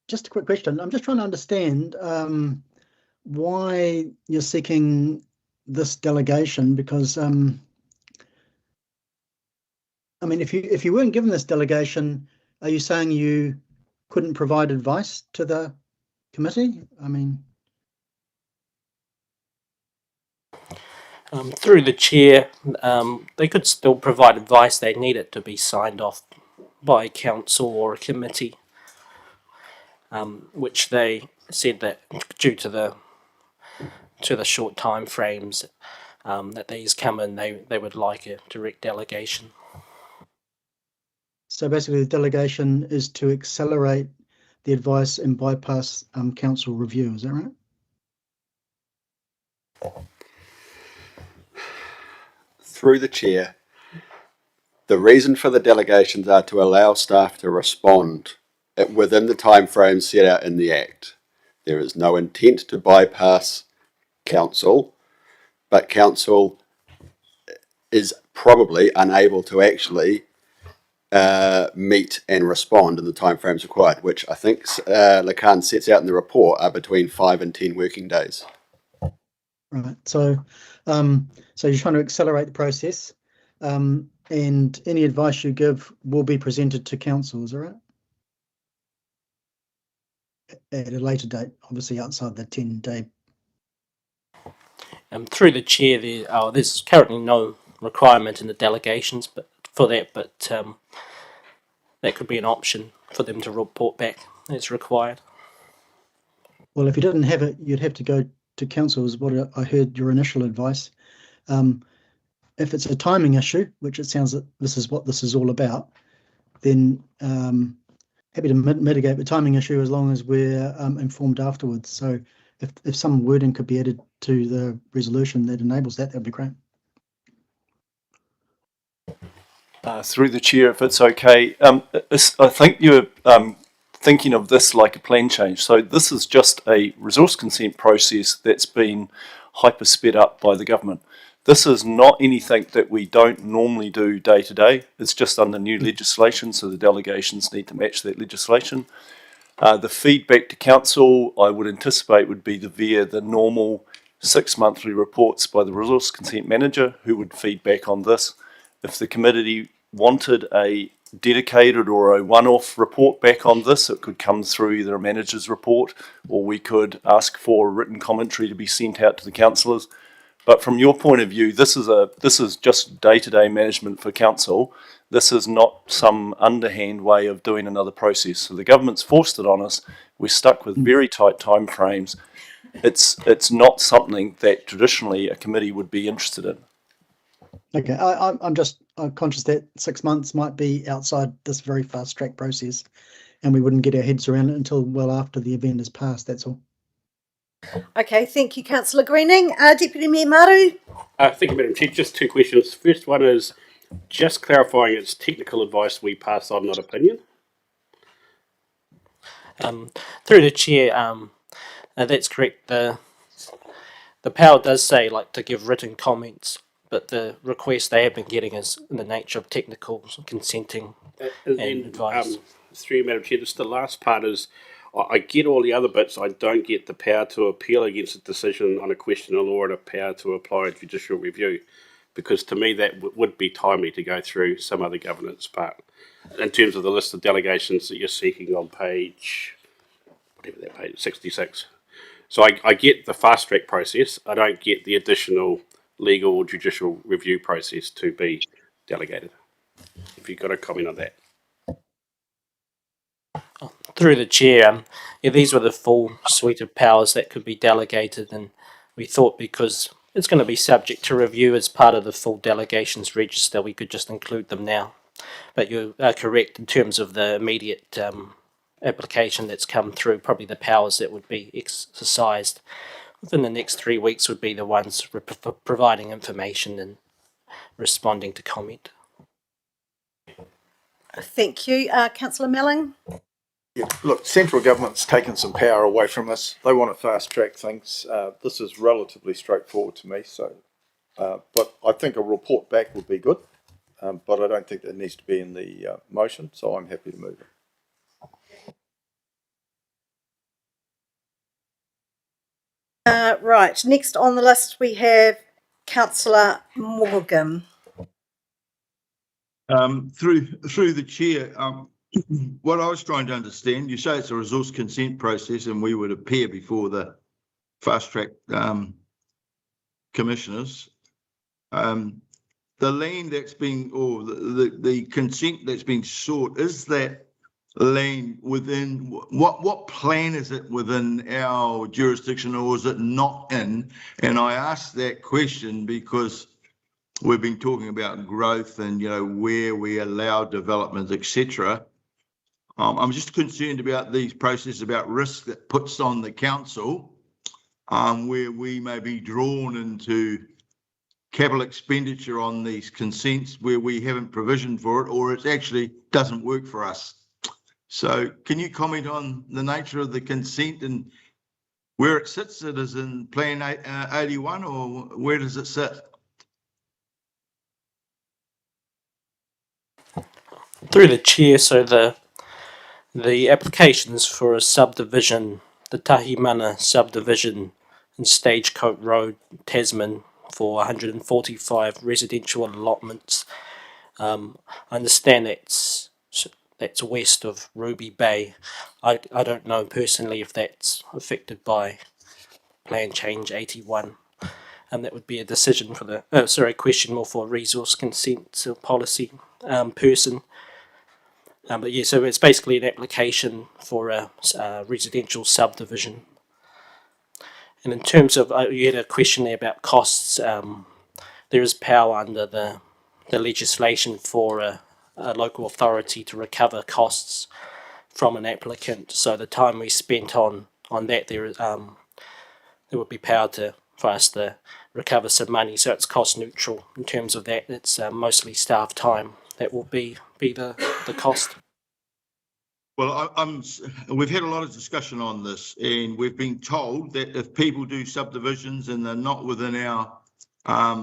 Just a quick question. I'm just trying to understand why you're seeking this delegation, because I mean, if you weren't given this delegation, are you saying you couldn't provide advice to the committee? I mean, through the chair, they could still provide advice. They need it to be signed off by council or a committee, which they said that due to the short time frames that these come in, they would like a direct delegation. so basically the delegation is to accelerate the advice and bypass council review, is that right? Through the chair, the reason for the delegations are to allow staff to respond within the timeframe set out in the Act. There is no intent to bypass council, but council is probably unable to actually meet and respond in the timeframes required, which I think Lacan sets out in the report are between 5 and 10 working days. Right. So, so you're trying to accelerate the process, and any advice you give will be presented to council, is that right? At a later date, obviously outside the 10-day. Through the chair, there's currently no requirement in the delegations, but that could be an option for them to report back as required. Well, if you didn't have it, you'd have to go to council, is what I heard your initial advice. If it's a timing issue, which it sounds that this is what this is all about, then happy to mitigate the timing issue as long as we're informed afterwards. So if some wording could be added to the resolution that enables that, that'd be great. Through the chair, if it's okay, I think you're thinking of this like a plan change. So this is just a resource consent process that's been hyper sped up by the government. This is not anything that we don't normally do day to day. It's just under new legislation, so the delegations need to match that legislation. The feedback to council, I would anticipate, would be via the normal 6 monthly reports by the resource consent manager, who would feed back on this. If the committee wanted a dedicated or a one-off report back on this, it could come through either a manager's report, or we could ask for a written commentary to be sent out to the councillors. But from your point of view, this is just day-to-day management for council. This is not some underhand way of doing another process. So the government's forced it on us. We're stuck with very tight time frames. It's not something that traditionally a committee would be interested in. Okay, I'm conscious that 6 months might be outside this very fast track process, and we wouldn't get our heads around it until well after the event is passed. That's all. Okay, thank you, Councillor Greening. Deputy Mayor Maru. Thank you, Madam Chair. Just two questions. First one is just clarifying it's technical advice we pass on, not opinion. Through the chair, that's correct. The power does say to give written comments, but the request they have been getting is in the nature of technical consenting and advice. Through you, Madam Chair, just the last part is, I get all the other bits. I don't get the power to appeal against a decision on a question of law or the power to apply a judicial review, because to me that would be timely to go through some other governance part in terms of the list of delegations that you're seeking on page, whatever that page, 66. So I get the fast track process. I don't get the additional legal or judicial review process to be delegated. If you've got a comment on that. Through the chair, these were the full suite of powers that could be delegated, and we thought because it's going to be subject to review as part of the full delegations register, we could just include them now. But you are correct in terms of the immediate application that's come through. Probably the powers that would be exercised within the next 3 weeks would be the ones for providing information and responding to comment. Thank you, Councillor Melling. Yeah, look, central government's taken some power away from us. They want to fast track things. This is relatively straightforward to me. So, but I think a report back would be good. But I don't think that needs to be in the motion. So I'm happy to move it. Right, next on the list we have Councillor Morgan. Through the chair, what I was trying to understand, you say it's a resource consent process and we would appear before the fast track commissioners. The land that's being, or the consent that's being sought, is that land within, what plan is it within our jurisdiction, or is it not in? And I ask that question because we've been talking about growth and, where we allow development, etc. I'm just concerned about these processes, about risk that puts on the council, where we may be drawn into capital expenditure on these consents where we haven't provisioned for it, or it actually doesn't work for us. So can you comment on the nature of the consent and where it sits? It is in Plan 81, or where does it sit? Through the chair, so the applications for a subdivision, the Tahimana subdivision in Stagecoach Road, Tasman, for 145 residential allotments. I understand that's west of Ruby Bay. I don't know personally if that's affected by Plan Change 81. And that would be a decision for the, question more for a resource consent policy person. But yeah, so it's basically an application for a residential subdivision And in terms of, you had a question there about costs. There is power under the legislation for a local authority to recover costs from an applicant. So the time we spent on that, there would be power for us to recover some money. So it's cost neutral in terms of that. It's mostly staff time that will be the cost. Well, we've had a lot of discussion on this, and we've been told that if people do subdivisions and they're not within our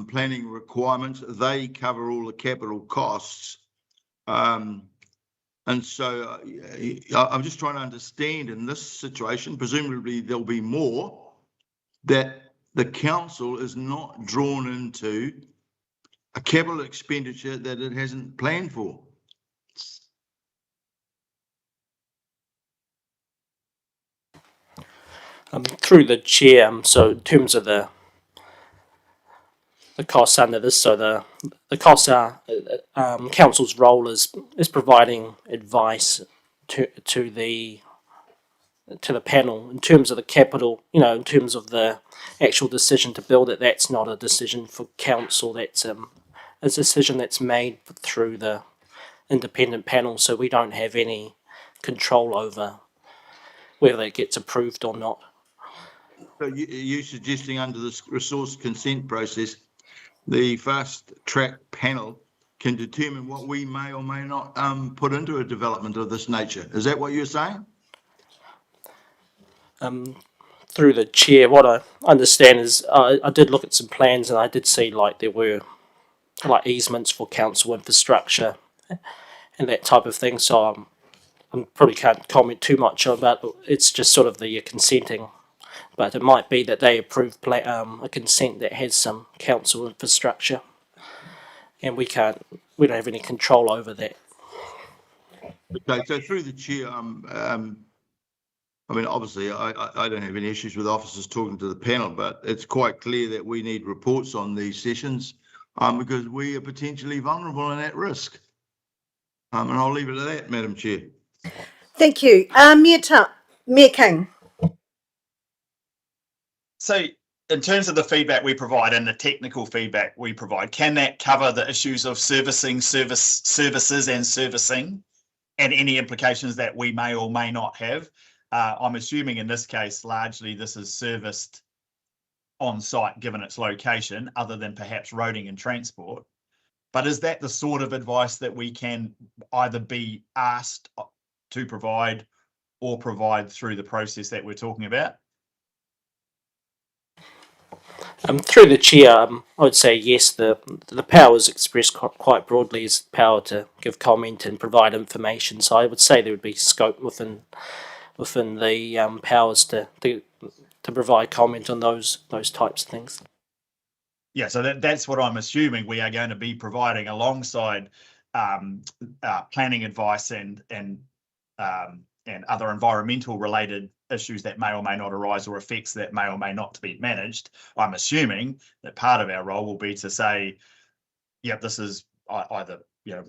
planning requirements, they cover all the capital costs. And so I'm just trying to understand in this situation, presumably there'll be more, that the council is not drawn into a capital expenditure that it hasn't planned for. Through the chair, so in terms of the costs under this, so the costs are council's role is providing advice to the panel in terms of the capital. In terms of the actual decision to build it, that's not a decision for council. That's a decision that's made through the independent panel. So we don't have any control over whether it gets approved or not. So you suggesting under this resource consent process, the fast track panel can determine what we may or may not put into a development of this nature. Is that what you're saying? Through the chair, what I understand is I did look at some plans and I did see there were easements for council infrastructure and that type of thing. So I probably can't comment too much on that. It's just sort of the consenting. But it might be that they approve a consent that has some council infrastructure, and we don't have any control over that. Okay, so through the chair, I mean, obviously, I don't have any issues with officers talking to the panel, but it's quite clear that we need reports on these sessions because we are potentially vulnerable and at risk. And I'll leave it at that, Madam Chair. Thank you. Mayor King. So in terms of the feedback we provide and the technical feedback we provide, can that cover the issues of services and servicing and any implications that we may or may not have? I'm assuming in this case, largely this is serviced on site given its location, other than perhaps roading and transport. But is that the sort of advice that we can either be asked to provide or provide through the process that we're talking about? Through the chair, I would say yes. The power is expressed quite broadly as power to give comment and provide information. So I would say there would be scope within the powers to provide comment on those types of things. Yeah, so that's what I'm assuming we are going to be providing alongside planning advice and other environmental related issues that may or may not arise or effects that may or may not be managed. I'm assuming that part of our role will be to say, yep, this is either,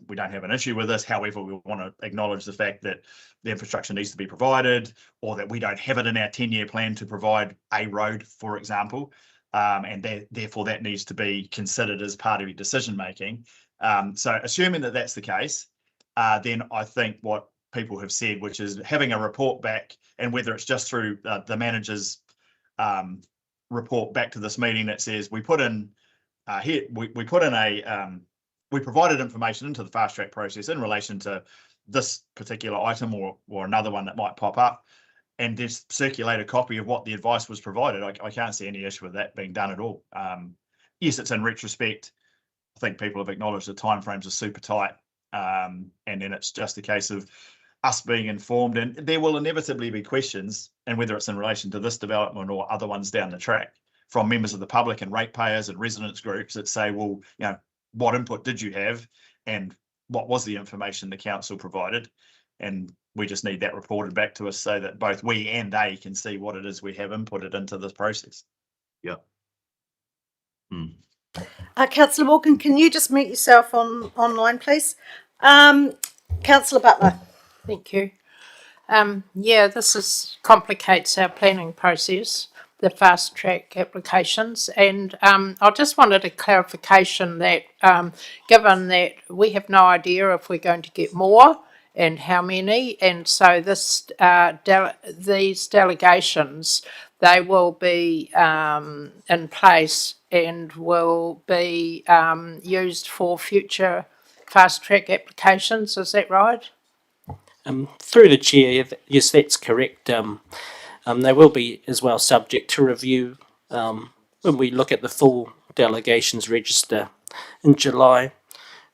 we don't have an issue with this. However, we want to acknowledge the fact that the infrastructure needs to be provided, or that we don't have it in our 10-year plan to provide a road, for example. And therefore that needs to be considered as part of your decision making. So assuming that that's the case, then I think what people have said, which is having a report back, and whether it's just through the manager's report back to this meeting that says we put in here, we provided information into the fast track process in relation to this particular item or another one that might pop up, and just circulate a copy of what the advice was provided. I can't see any issue with that being done at all. Yes, it's in retrospect. I think people have acknowledged the timeframes are super tight, and then it's just a case of us being informed, and there will inevitably be questions, and whether it's in relation to this development or other ones down the track, from members of the public and ratepayers and residents groups that say, well, what input did you have, and what was the information the council provided? And we just need that reported back to us so that both we and they can see what it is we have inputted into this process. Yeah. Councillor Walken, can you just mute yourself online, please? Councillor Butler. Thank you. Yeah, this complicates our planning process, the fast track applications, and I just wanted a clarification that given that we have no idea if we're going to get more and how many, and so this these delegations, they will be in place and will be used for future fast track applications. Is that right? Through the chair, yes, that's correct. They will be as well subject to review when we look at the full delegations register in July.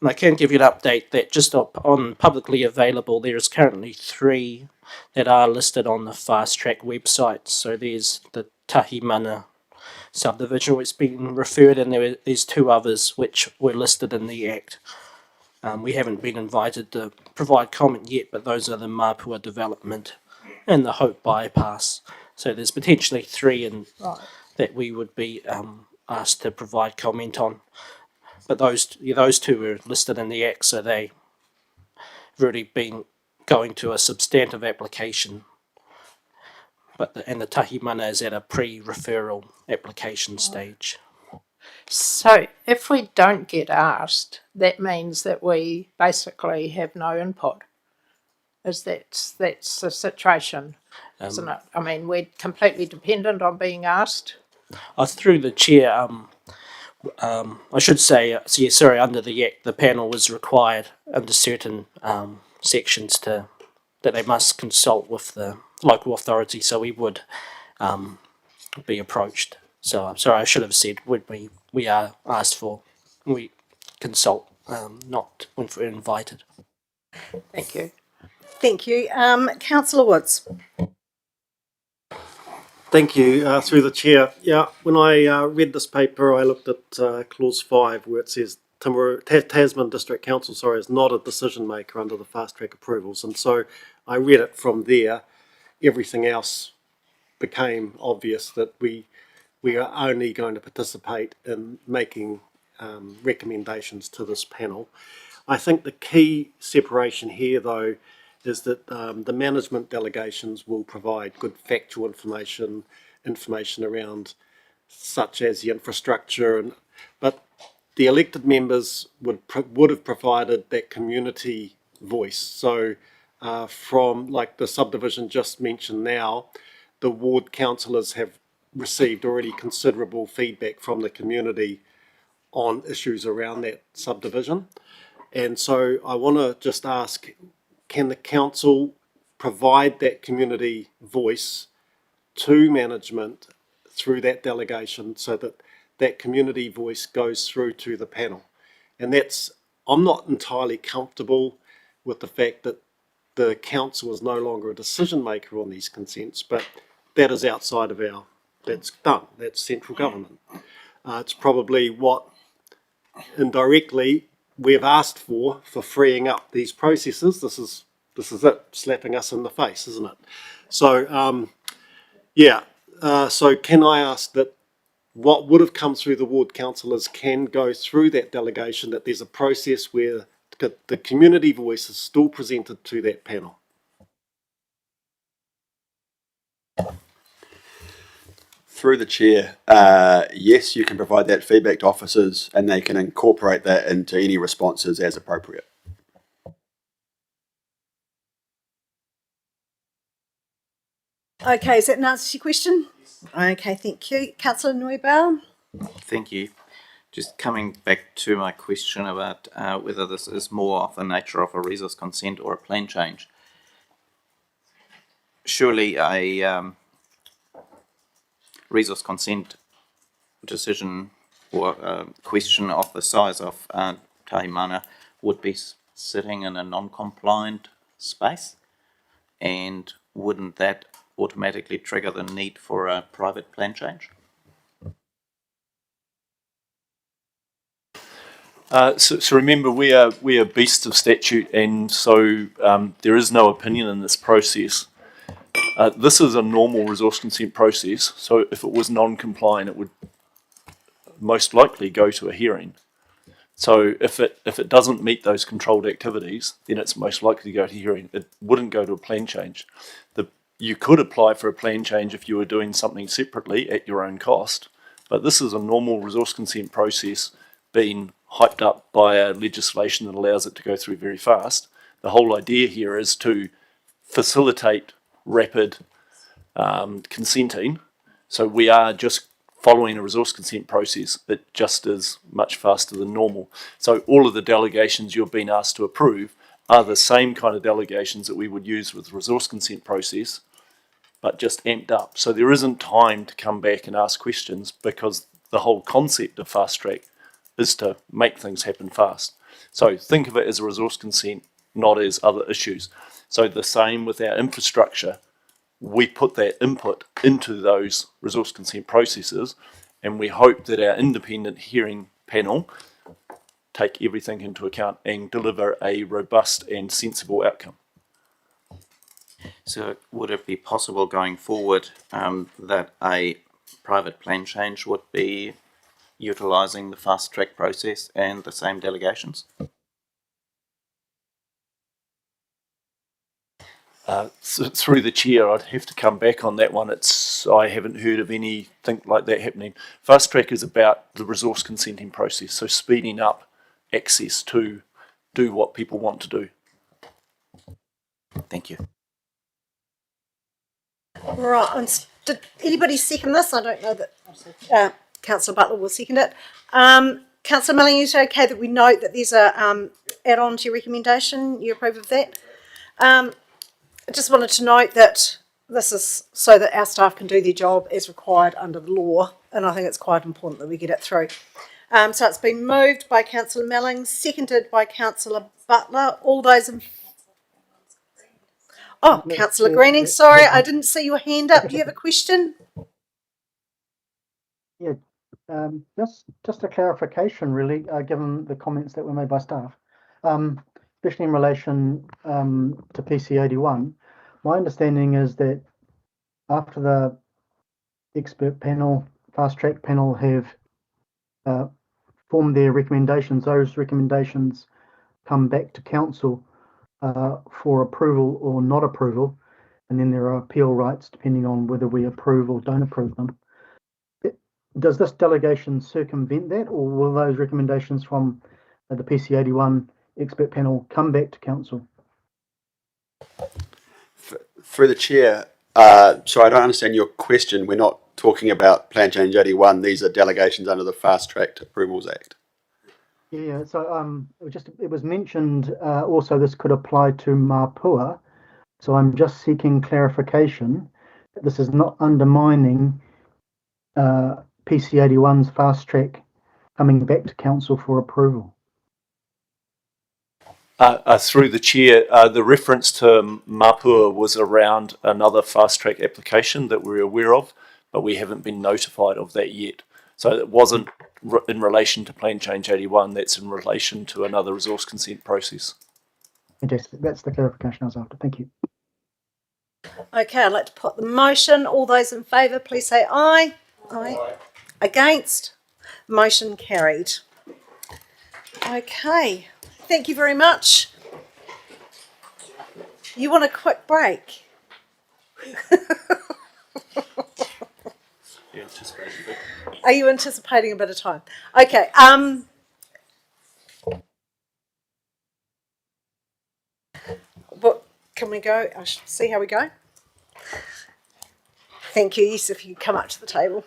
And I can give you an update that just on publicly available, there is currently 3 that are listed on the Fast Track website. So there's the Tahimana subdivision which has been referred, and there's 2 others which were listed in the Act. We haven't been invited to provide comment yet, but those are the Mapua Development and the Hope Bypass. So there's potentially 3 that we would be asked to provide comment on. But those 2 are listed in the Act, so they've already been going to a substantive application. And the Tahimana is at a pre-referral application stage. So if we don't get asked, that means that we basically have no input. That's the situation, isn't it? I mean, we're completely dependent on being asked. Through the chair, I should say, under the Act, the panel was required under certain sections that they must consult with the local authority, so we would be approached. So I'm sorry, I should have said when we are asked for, we consult, not when we're invited. Thank you. Thank you. Councillor Woods. Thank you. Through the chair. Yeah, when I read this paper, I looked at clause 5 where it says Tasman District Council, is not a decision maker under the fast track approvals. And so I read it from there. Everything else became obvious that we are only going to participate in making recommendations to this panel. I think the key separation here, though, is that the management delegations will provide good factual information around such as the infrastructure, but the elected members would have provided that community voice. So from like the subdivision just mentioned now, the ward councillors have received already considerable feedback from the community on issues around that subdivision. And so I want to just ask, can the council provide that community voice to management through that delegation so that that community voice goes through to the panel? And I'm not entirely comfortable with the fact that the council is no longer a decision maker on these consents, but that is outside of that's done, that's central government. It's probably what indirectly we've asked for freeing up these processes. This is it, slapping us in the face, isn't it? So so can I ask that what would have come through the ward councillors can go through that delegation, that there's a process where the community voice is still presented to that panel? Through the chair, yes, you can provide that feedback to officers and they can incorporate that into any responses as appropriate. Okay, is that an answer to your question? Okay, thank you. Councillor Neubauer. Thank you. Just coming back to my question about whether this is more of the nature of a resource consent or a plan change. Surely a resource consent decision or question of the size of Tahimana would be sitting in a non-compliant space, and wouldn't that automatically trigger the need for a private plan change? So remember, we are beasts of statute, and so there is no opinion in this process. This is a normal resource consent process, so if it was non-compliant, it would most likely go to a hearing. So if it doesn't meet those controlled activities, then it's most likely to go to hearing. It wouldn't go to a plan change. you could apply for a plan change if you were doing something separately at your own cost, but this is a normal resource consent process being hyped up by a legislation that allows it to go through very fast. The whole idea here is to facilitate rapid consenting. So we are just following a resource consent process that just is much faster than normal. So all of the delegations you've been asked to approve are the same kind of delegations that we would use with the resource consent process, but just amped up. So there isn't time to come back and ask questions, because the whole concept of fast track is to make things happen fast. So think of it as a resource consent, not as other issues. So the same with our infrastructure. We put that input into those resource consent processes, and we hope that our independent hearing panel take everything into account and deliver a robust and sensible outcome. So would it be possible going forward that a private plan change would be utilising the fast track process and the same delegations? Through the chair, I'd have to come back on that one. I haven't heard of anything like that happening. Fast track is about the resource consenting process, so speeding up access to do what people want to do. Thank you. Right, and did anybody second this? I don't know that Councillor Butler will second it. Councillor Milling, is it okay that we note that there's a add-on to your recommendation? You approve of that? I just wanted to note that this is so that our staff can do their job as required under the law, and I think it's quite important that we get it through. So it's been moved by Councillor Milling, seconded by Councillor Butler. All those in... Oh, Councillor Greening, sorry, I didn't see your hand up. Do you have a question? Yeah, just a clarification, really, given the comments that were made by staff, especially in relation to PC 81. My understanding is that after the expert panel, fast track panel have formed their recommendations, those recommendations come back to council for approval or not approval, and then there are appeal rights depending on whether we approve or don't approve them. Does this delegation circumvent that, or will those recommendations from the PC 81 expert panel come back to council? Through the chair, so I don't understand your question. We're not talking about Plan Change 81. These are delegations under the Fast Track Approvals Act. Yeah, so it was mentioned also this could apply to Mapua, so I'm just seeking clarification that this is not undermining PC 81's fast track coming back to council for approval. Through the chair, the reference to Mapua was around another fast track application that we're aware of, but we haven't been notified of that yet. So it wasn't in relation to Plan Change 81, that's in relation to another resource consent process. Fantastic, that's the clarification I was after. Thank you. Okay, I'd like to put the motion. All those in favour, please say aye. Aye. Against? Motion carried. Okay, thank you very much. You want a quick break? Are you anticipating a bit of time? Okay. But can we go? I should see how we go. Thank you. Yes, if you come up to the table.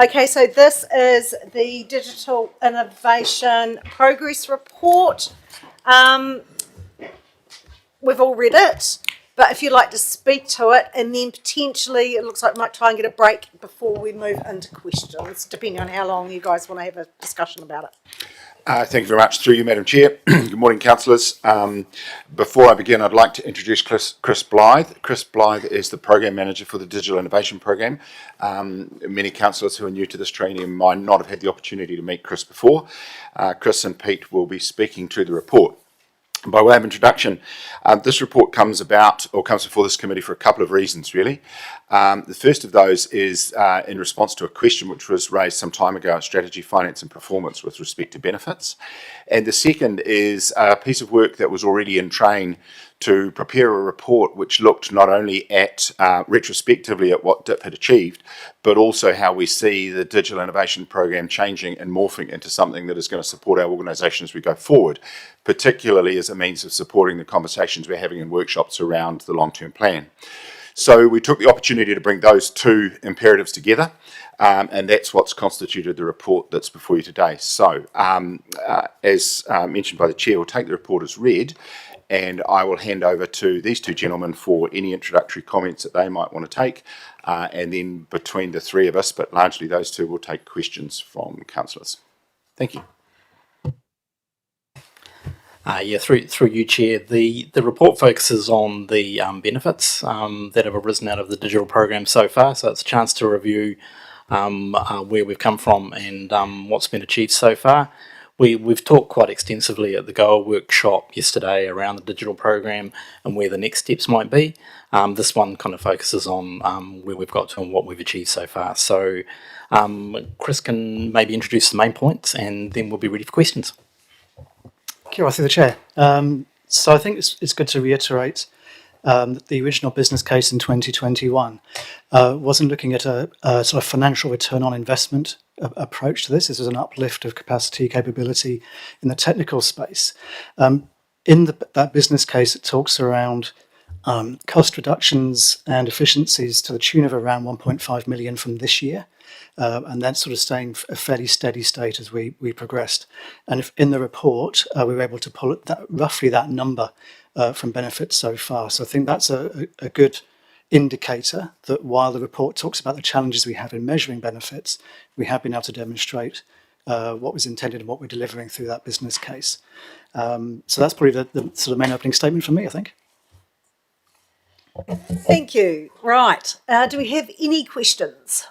Okay, so this is the Digital Innovation Progress Report. We've all read it, but if you'd like to speak to it, and then potentially it looks like we might try and get a break before we move into questions, depending on how long you guys want to have a discussion about it. Thank you very much. Through you, Madam Chair. Good morning, councillors. Before I begin, I'd like to introduce Chris Blythe. Chris Blythe is the Program Manager for the Digital Innovation Program. Many councillors who are new to this training might not have had the opportunity to meet Chris before. Chris and Pete will be speaking to the report. By way of introduction, this report comes before this committee for a couple of reasons, really. The first of those is in response to a question which was raised some time ago at Strategy, Finance and Performance with respect to benefits. And the second is a piece of work that was already in train to prepare a report which looked not only at retrospectively at what DIP had achieved, but also how we see the Digital Innovation Program changing and morphing into something that is going to support our organisation as we go forward, particularly as a means of supporting the conversations we're having in workshops around the long-term plan. So we took the opportunity to bring those two imperatives together, and that's what's constituted the report that's before you today. So, as mentioned by the Chair, we'll take the report as read, and I will hand over to these two gentlemen for any introductory comments that they might want to take, and then between the three of us, but largely those two, will take questions from councillors. Thank you. Through you, Chair. The report focuses on the benefits that have arisen out of the digital program so far. So it's a chance to review where we've come from and what's been achieved so far. We've talked quite extensively at the Goa workshop yesterday around the digital program and where the next steps might be. This one kind of focuses on where we've got to and what we've achieved so far. So Chris can maybe introduce the main points and then we'll be ready for questions. Kia ora through the chair. So I think it's good to reiterate that the original business case in 2021 wasn't looking at a sort of financial return on investment approach to this. This was an uplift of capacity, capability in the technical space. In that business case, it talks around cost reductions and efficiencies to the tune of around 1.5 million from this year. And that's sort of staying a fairly steady state as we progressed. And if in the report, we were able to pull roughly that number from benefits so far. So I think that's a good indicator that while the report talks about the challenges we have in measuring benefits, we have been able to demonstrate what was intended and what we're delivering through that business case. So that's probably the sort of main opening statement from me, I think. Thank you. Right. Do we have any questions?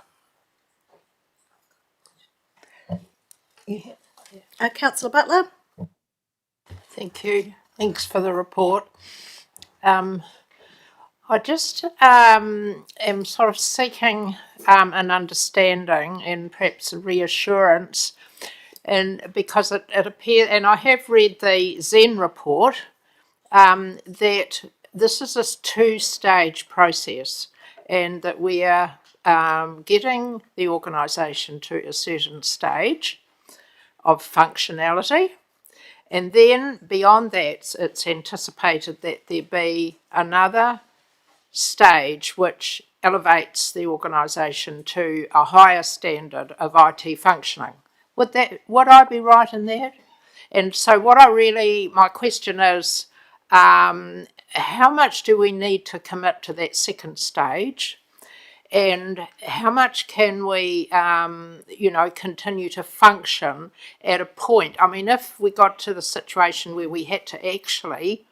Councillor Butler. Thank you. Thanks for the report. I just am sort of seeking an understanding and perhaps a reassurance, and because it appears, and I have read the Zen report, that this is a two-stage process, and that we are getting the organisation to a certain stage of functionality. And then beyond that, it's anticipated that there be another stage which elevates the organisation to a higher standard of IT functioning. Would I be right in that? And so my question is, how much do we need to commit to that second stage? And how much can we, continue to function at a point? I mean, if we got to the situation where we had to actually,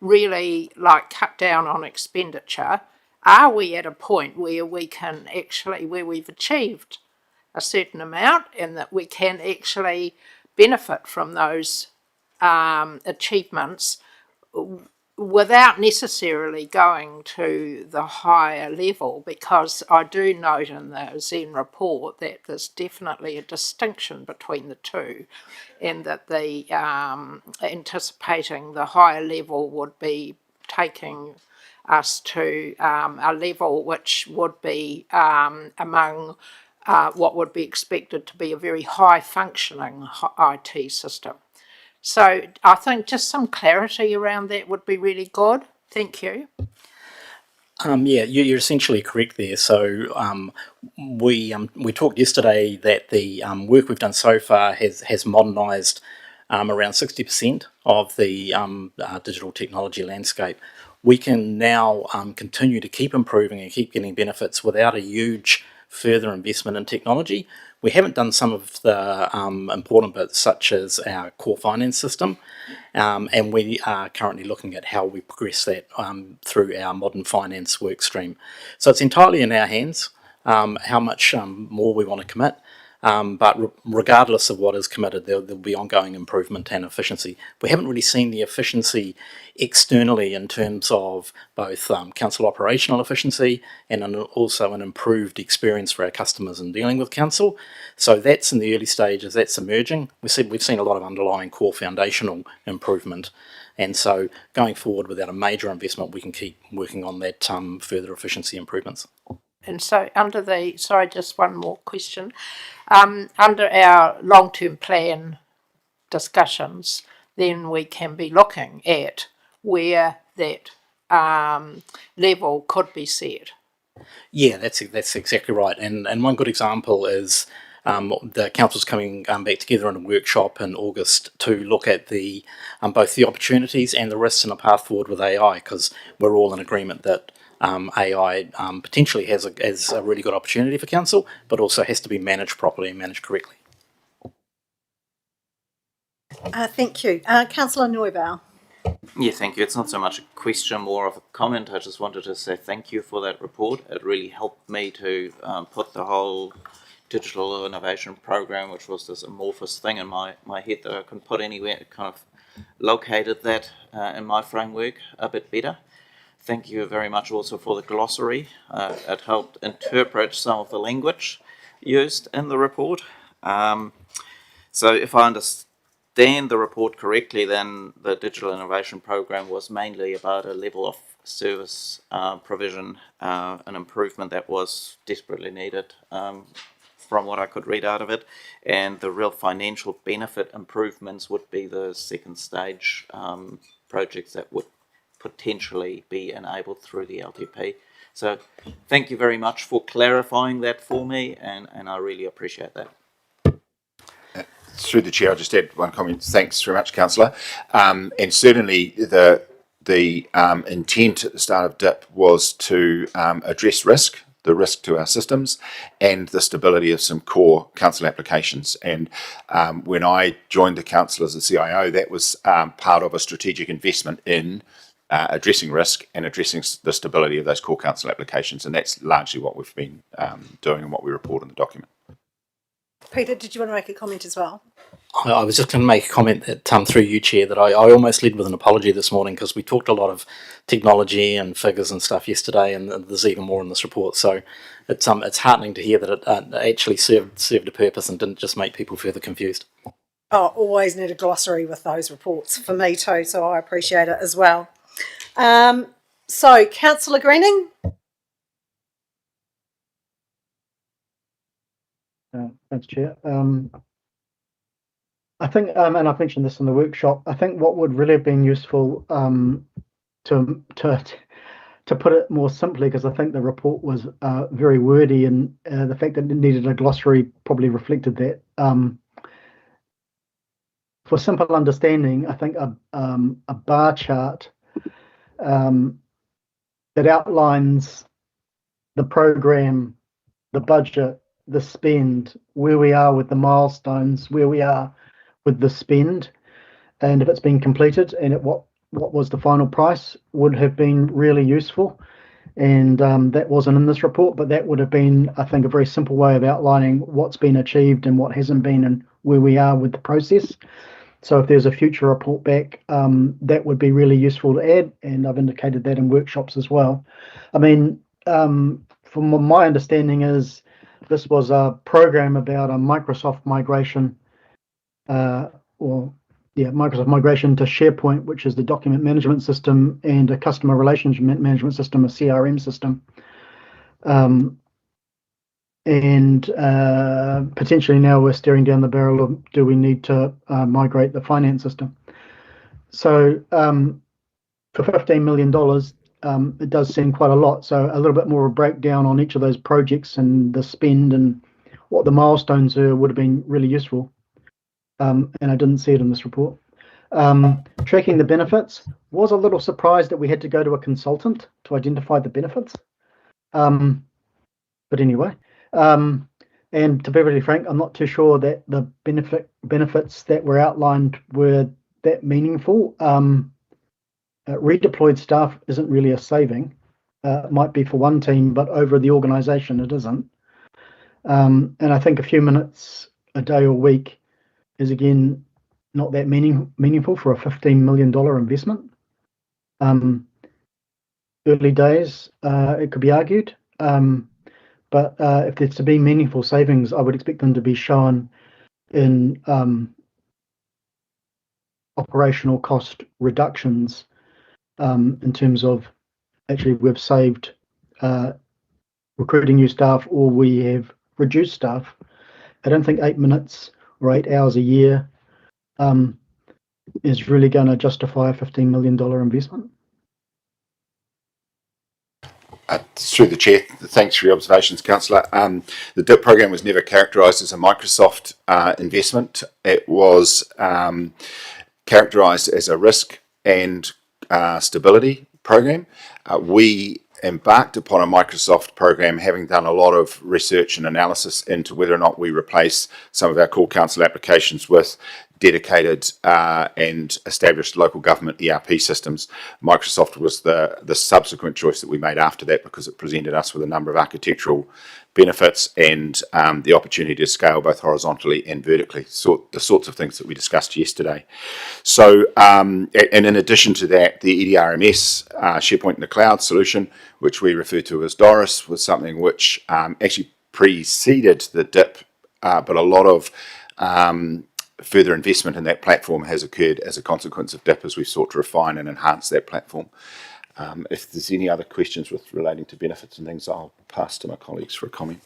really cut down on expenditure, are we at a point where we can actually, where we've achieved a certain amount and that we can actually benefit from those achievements without necessarily going to the higher level? Because I do note in the Zen report that there's definitely a distinction between the two, and that the anticipating the higher level would be taking us to a level which would be among what would be expected to be a very high functioning IT system. So I think just some clarity around that would be really good. Thank you. You're essentially correct there. So we talked yesterday that the work we've done so far has modernised around 60% of the digital technology landscape. We can now continue to keep improving and keep getting benefits without a huge further investment in technology. We haven't done some of the important bits, such as our core finance system, and we are currently looking at how we progress that through our modern finance work stream. So it's entirely in our hands how much more we want to commit. But regardless of what is committed, there'll be ongoing improvement and efficiency. We haven't really seen the efficiency externally in terms of both council operational efficiency and also an improved experience for our customers in dealing with council. So that's in the early stages, that's emerging. We've seen a lot of underlying core foundational improvement. And so going forward without a major investment, we can keep working on that further efficiency improvements. And so just one more question. Under our long-term plan discussions, then we can be looking at where that level could be set. Yeah, that's exactly right. And one good example is the council's coming back together in a workshop in August to look at the both the opportunities and the risks and a path forward with AI, because we're all in agreement that AI potentially has a really good opportunity for council, but also has to be managed properly and managed correctly. Thank you. Councillor Neubauer. Yeah, thank you. It's not so much a question, more of a comment. I just wanted to say thank you for that report. It really helped me to put the whole digital innovation program, which was this amorphous thing in my head that I couldn't put anywhere. It kind of located that in my framework a bit better. Thank you very much also for the glossary. It helped interpret some of the language used in the report. So if I understand the report correctly, then the digital innovation program was mainly about a level of service provision, an improvement that was desperately needed from what I could read out of it, and the real financial benefit improvements would be the second stage projects that would potentially be enabled through the LTP. So thank you very much for clarifying that for me, and I really appreciate that. Through the chair, I'll just add one comment. Thanks very much, Councillor. And certainly the intent at the start of DIP was to address risk, the risk to our systems, and the stability of some core council applications. And when I joined the council as a CIO, that was part of a strategic investment in addressing risk and addressing the stability of those core council applications. And that's largely what we've been doing and what we report in the document. Peter, did you want to make a comment as well? I was just going to make a comment that through you, Chair, that I almost led with an apology this morning, because we talked a lot of technology and figures and stuff yesterday, and there's even more in this report. So it's heartening to hear that it actually served a purpose and didn't just make people further confused. Oh, always need a glossary with those reports for me too, so I appreciate it as well. So, Councillor Greening. Thanks, Chair. I think, and I've mentioned this in the workshop, I think what would really have been useful to put it more simply, because I think the report was very wordy, and the fact that it needed a glossary probably reflected that. For simple understanding, I think a bar chart that outlines the program, the budget, the spend, where we are with the milestones, where we are with the spend, and if it's been completed, and at what was the final price, would have been really useful. And that wasn't in this report, but that would have been, I think, a very simple way of outlining what's been achieved and what hasn't been, and where we are with the process. So if there's a future report back, that would be really useful to add, and I've indicated that in workshops as well. I mean, from my understanding is this was a program about a Microsoft migration, Microsoft migration to SharePoint, which is the document management system, and a customer relationship management system, a CRM system. And potentially now we're staring down the barrel of, do we need to migrate the finance system? So for $15 million, it does seem quite a lot. So a little bit more of a breakdown on each of those projects and the spend and what the milestones are would have been really useful. And I didn't see it in this report. Tracking the benefits, was a little surprised that we had to go to a consultant to identify the benefits. But anyway, and to be really frank, I'm not too sure that the benefits that were outlined were that meaningful. Redeployed staff isn't really a saving. It might be for one team, but over the organisation it isn't. And I think a few minutes a day or week is again not that meaningful for a $15 million investment. Early days, it could be argued, but if there's to be meaningful savings, I would expect them to be shown in operational cost reductions, in terms of actually we've saved recruiting new staff or we have reduced staff. I don't think 8 minutes or 8 hours a year is really going to justify a $15 million investment. Through the chair, thanks for your observations, Councillor. The DIP program was never characterised as a Microsoft investment. It was characterised as a risk and stability program. We embarked upon a Microsoft program having done a lot of research and analysis into whether or not we replace some of our core council applications with dedicated and established local government ERP systems. Microsoft was the subsequent choice that we made after that because it presented us with a number of architectural benefits and the opportunity to scale both horizontally and vertically, so the sorts of things that we discussed yesterday. So, and in addition to that, the EDRMS, SharePoint in the Cloud solution, which we refer to as Doris, was something which actually preceded the DIP, but a lot of further investment in that platform has occurred as a consequence of DIP as we've sought to refine and enhance that platform. If there's any other questions with relating to benefits and things, I'll pass to my colleagues for a comment.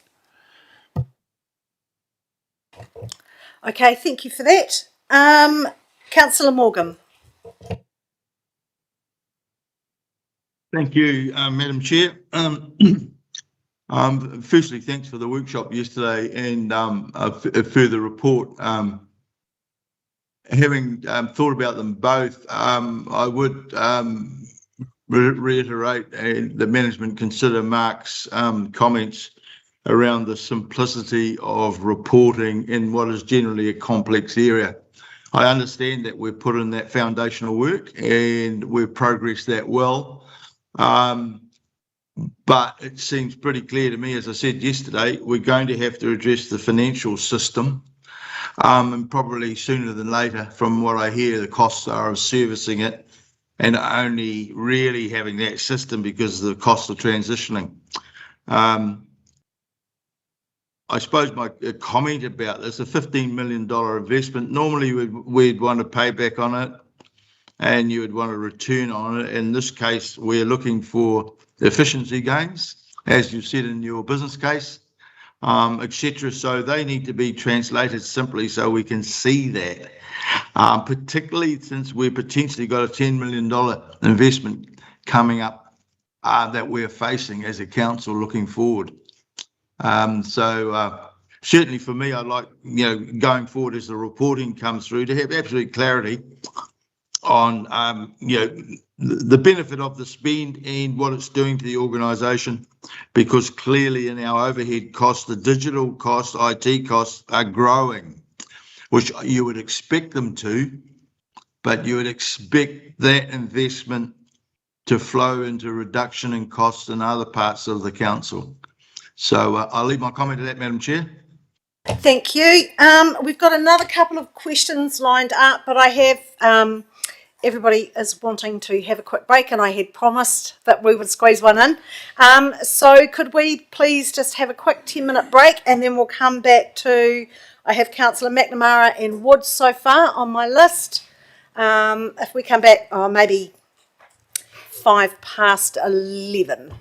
Okay, thank you for that. Councillor Morgan. Thank you, Madam Chair. Firstly, thanks for the workshop yesterday and a further report. Having thought about them both, I would reiterate the management consider Mark's comments around the simplicity of reporting in what is generally a complex area. I understand that we've put in that foundational work and we've progressed that well. But it seems pretty clear to me, as I said yesterday, we're going to have to address the financial system, and probably sooner than later. From what I hear, the costs are of servicing it and only really having that system because of the cost of transitioning. I suppose my comment about this, a $15 million investment, normally we'd want to pay back on it and you would want a return on it. In this case, we're looking for efficiency gains, as you said in your business case, etc. So they need to be translated simply so we can see that, particularly since we've potentially got a $10 million investment coming up that we're facing as a council looking forward. Certainly for me, I'd like, going forward as the reporting comes through, to have absolute clarity on, the benefit of the spend and what it's doing to the organisation, because clearly in our overhead costs, the digital costs, IT costs are growing, which you would expect them to, but you would expect that investment to flow into reduction in costs in other parts of the council. So I'll leave my comment to that, Madam Chair. Thank you. We've got another couple of questions lined up, but I have everybody is wanting to have a quick break, and I had promised that we would squeeze one in. So could we please just have a quick 10-minute break, and then we'll come back to, I have Councillor McNamara and Wood so far on my list. If we come back, maybe 11:05.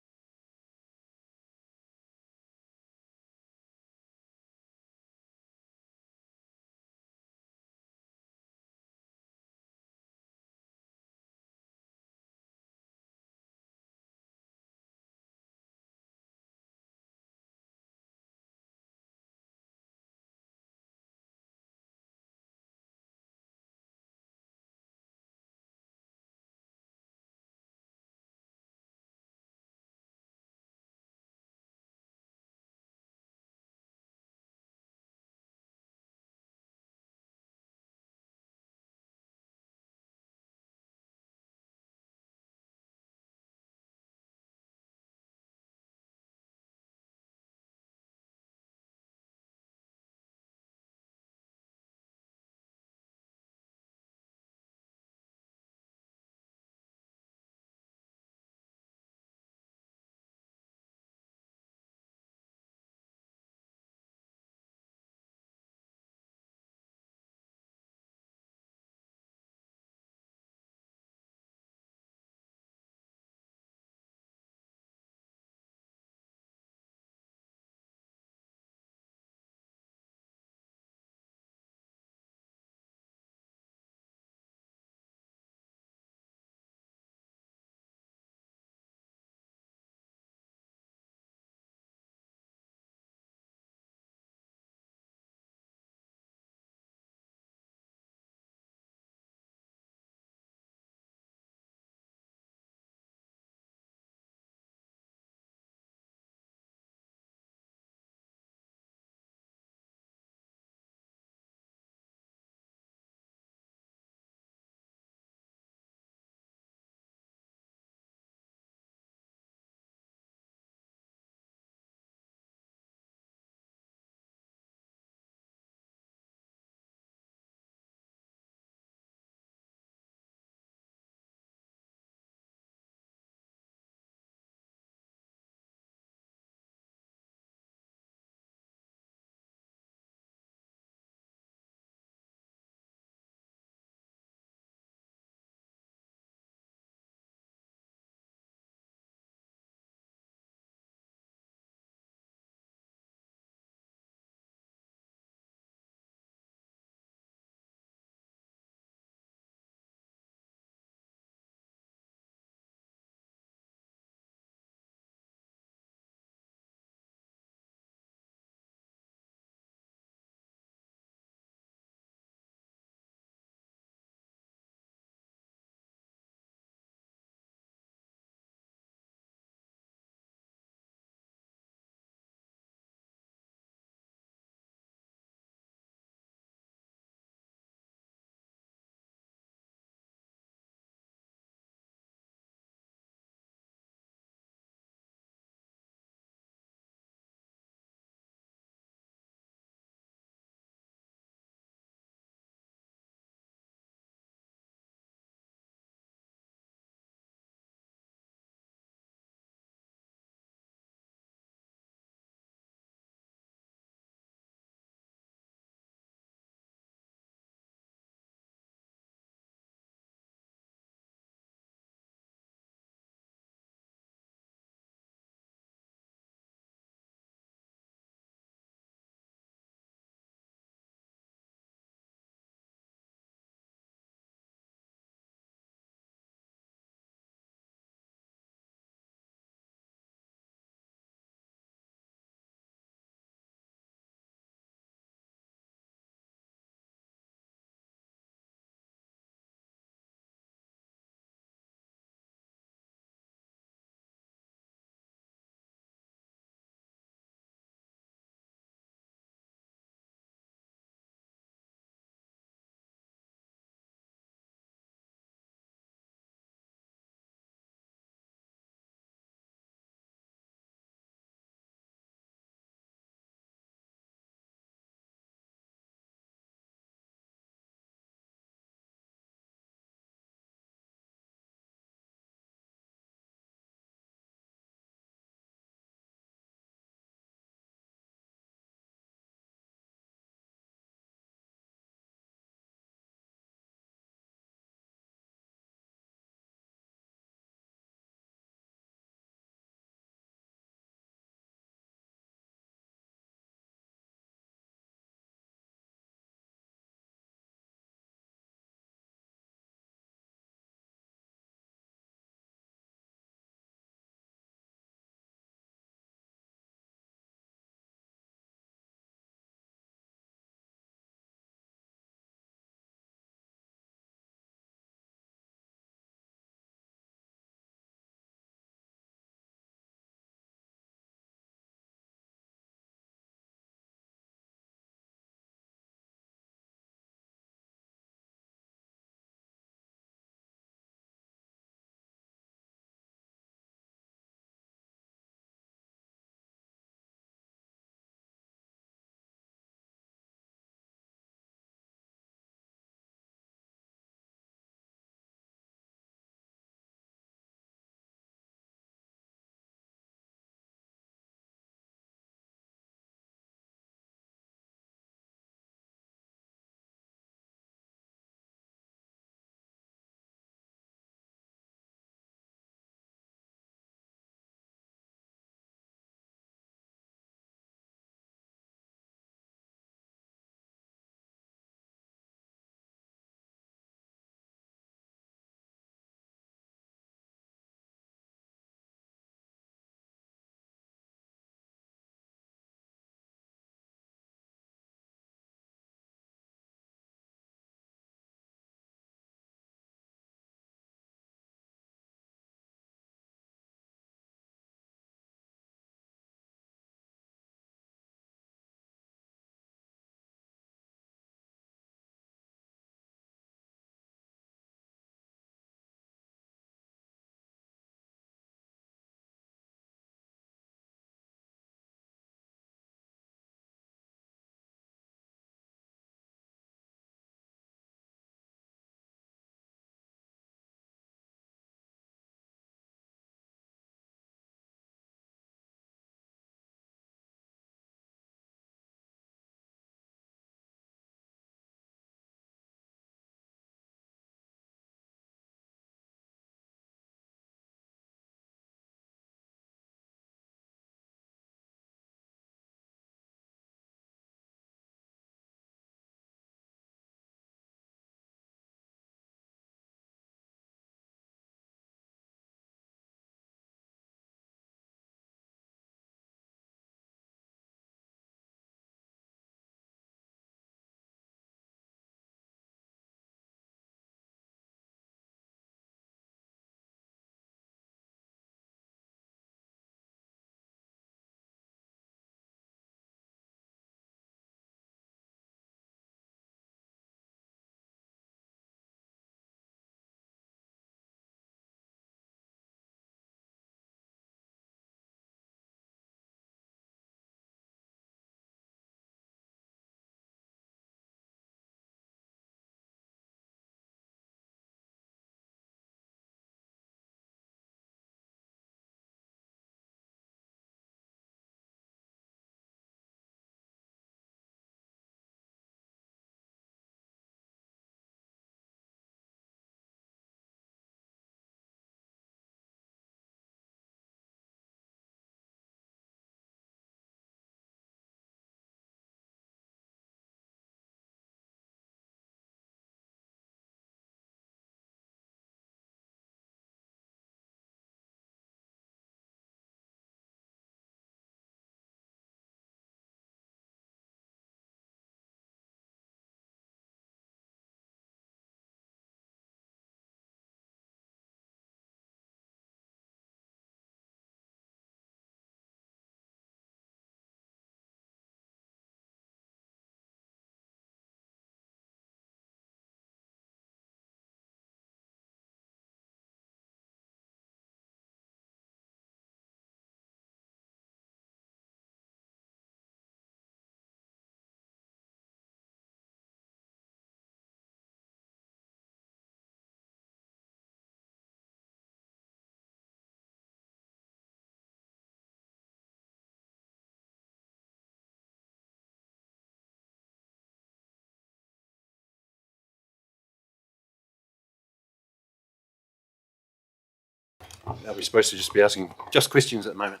Are we supposed to just be asking just questions at the moment?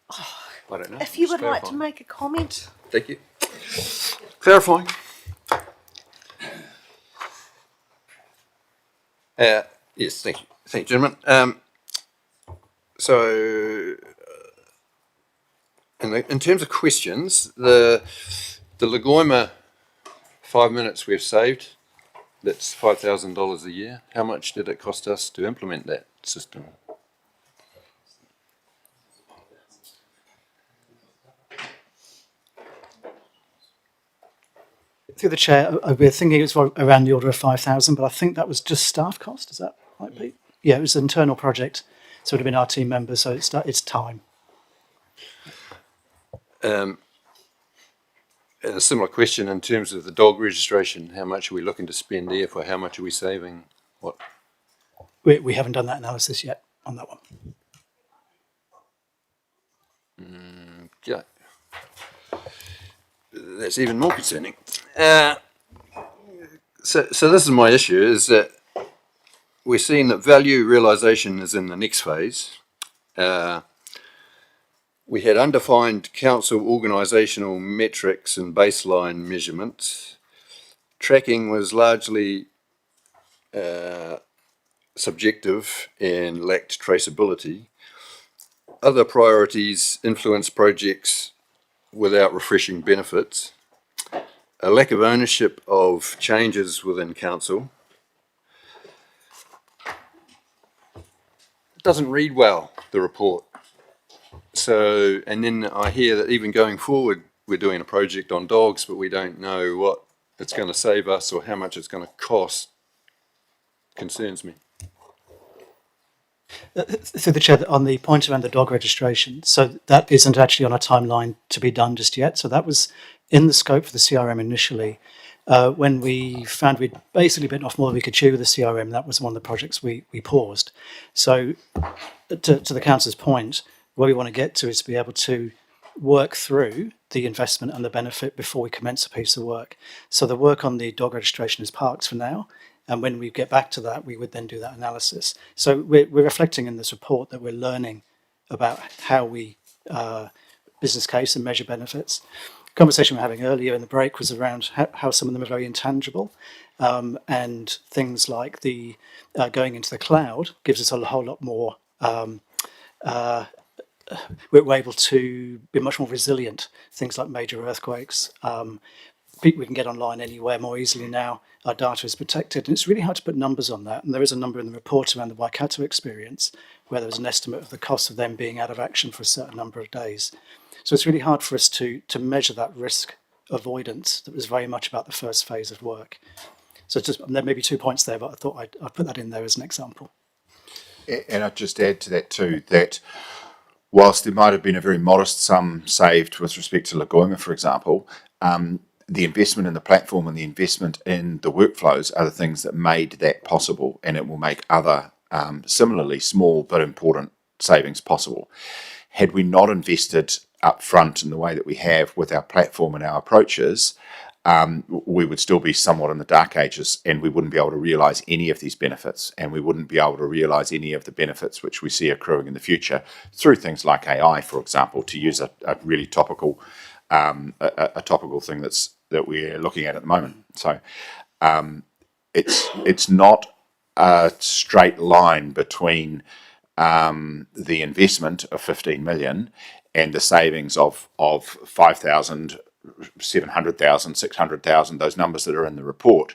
I don't know. If you Just would like to clarifying. make a comment. Thank you. Clarifying. Yes, thank you. Thank you, gentlemen. In terms of questions, the Lagoima 5 minutes we've saved, that's $5,000 a year. How much did it cost us to implement that system? Through the chair, we're thinking it was around the order of 5,000, but I think that was just staff cost. Is that right, Pete? Yeah, it was an internal project, so it would have been our team members. So it's time. And a similar question in terms of the dog registration. How much are we looking to spend there for? How much are we saving? What? We haven't done that analysis yet on that one. Okay. That's even more concerning. So this is my issue, is that we're seeing that value realisation is in the next phase. We had undefined council organisational metrics and baseline measurements. Tracking was largely subjective and lacked traceability. Other priorities influenced projects without refreshing benefits. A lack of ownership of changes within council. It doesn't read well, the report. So, and then I hear that even going forward, we're doing a project on dogs, but we don't know what it's going to save us or how much it's going to cost. Concerns me. Through the chair, on the point around the dog registration, so that isn't actually on a timeline to be done just yet. So that was in the scope for the CRM initially. When we found we'd basically bitten off more than we could chew with the CRM, that was one of the projects we paused. So to the councillor's point, where we want to get to is to be able to work through the investment and the benefit before we commence a piece of work. So the work on the dog registration is parked for now. And when we get back to that, we would then do that analysis. So we're reflecting in this report that we're learning about how we business case and measure benefits. The conversation we were having earlier in the break was around how some of them are very intangible. And things like the going into the cloud gives us a whole lot more we're able to be much more resilient. Things like major earthquakes. We can get online anywhere more easily now. Our data is protected, and it's really hard to put numbers on that. And there is a number in the report around the Waikato experience, where there was an estimate of the cost of them being out of action for a certain number of days. So it's really hard for us to measure that risk avoidance that was very much about the first phase of work. So it's just, there may be 2 points there, but I thought I'd put that in there as an example. And I'd just add to that too, that whilst there might have been a very modest sum saved with respect to Lagoima, for example, the investment in the platform and the investment in the workflows are the things that made that possible, and it will make other similarly small but important savings possible. Had we not invested up front in the way that we have with our platform and our approaches, we would still be somewhat in the dark ages, and we wouldn't be able to realise any of these benefits, and we wouldn't be able to realise any of the benefits which we see accruing in the future through things like AI, for example, to use a really topical a topical thing that we're looking at the moment. So it's not a straight line between the investment of 15 million and the savings of 5,000, 700,000, 600,000, those numbers that are in the report,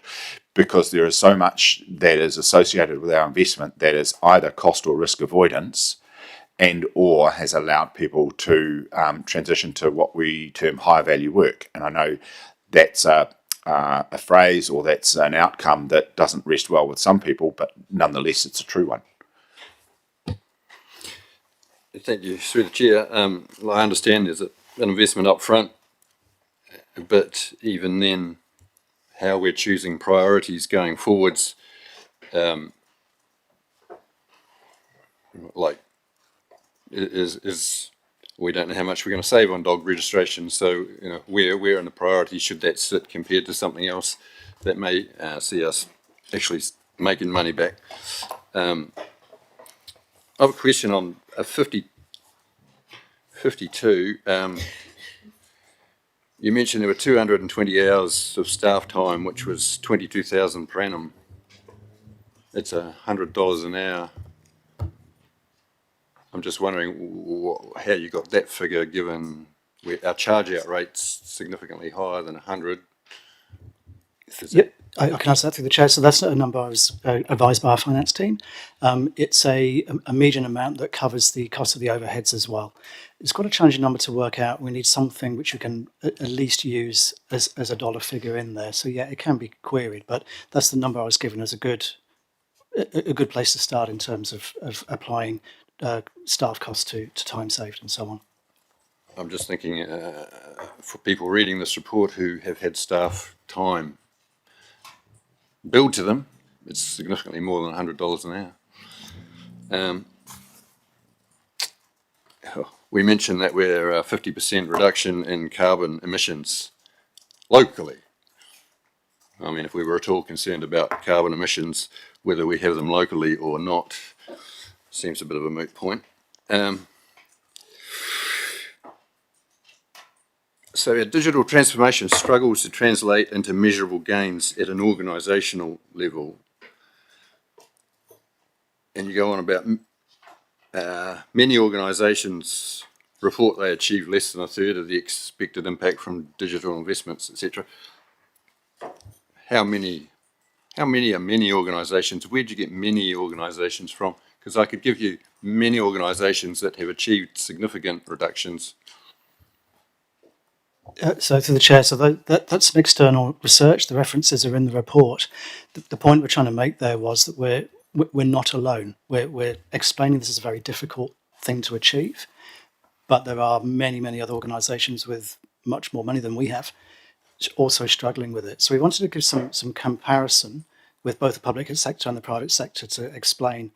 because there is so much that is associated with our investment that is either cost or risk avoidance, and or has allowed people to transition to what we term higher value work. And I know that's a phrase, or that's an outcome that doesn't rest well with some people, but nonetheless it's a true one. Thank you. Through the chair, I understand there's an investment up front, but even then, how we're choosing priorities going forwards, is we don't know how much we're going to save on dog registration. So where in the priority should that sit compared to something else that may see us actually making money back. I have a question on 52. You mentioned there were 220 hours of staff time, which was 22,000 per annum. It's $100 an hour. I'm just wondering how you got that figure, given our charge out rate's significantly higher than 100. Yep, I can answer that through the chair. So that's a number I was advised by our finance team. It's a median amount that covers the cost of the overheads as well. It's quite a challenging number to work out. We need something which we can at least use as a dollar figure in there. So yeah, it can be queried, but that's the number I was given as a good place to start in terms of applying staff costs to time saved and so on. I'm just thinking for people reading this report who have had staff time billed to them, it's significantly more than $100 an hour. We mentioned that we're 50% reduction in carbon emissions locally. I mean, if we were at all concerned about carbon emissions, whether we have them locally or not, seems a bit of a moot point. So our digital transformation struggles to translate into measurable gains at an organisational level. And you go on about many organisations report they achieve less than a third of the expected impact from digital investments, etc. How many are many organisations? Where do you get many organisations from? Because I could give you many organisations that have achieved significant reductions. So through the chair, so that's some external research. The references are in the report. The point we're trying to make there was that we're not alone. We're explaining this is a very difficult thing to achieve, but there are many other organisations with much more money than we have also struggling with it. So we wanted to give some comparison with both the public sector and the private sector to explain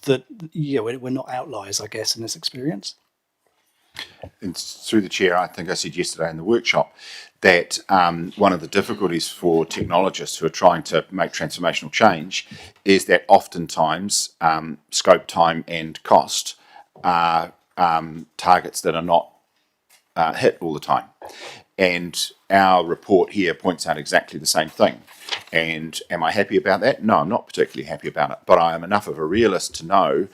that we're not outliers, I guess, in this experience. And through the chair, I think I said yesterday in the workshop that one of the difficulties for technologists who are trying to make transformational change is that oftentimes scope, time and cost are targets that are not hit all the time. And our report here points out exactly the same thing. And am I happy about that? No, I'm not particularly happy about it. But I am enough of a realist to know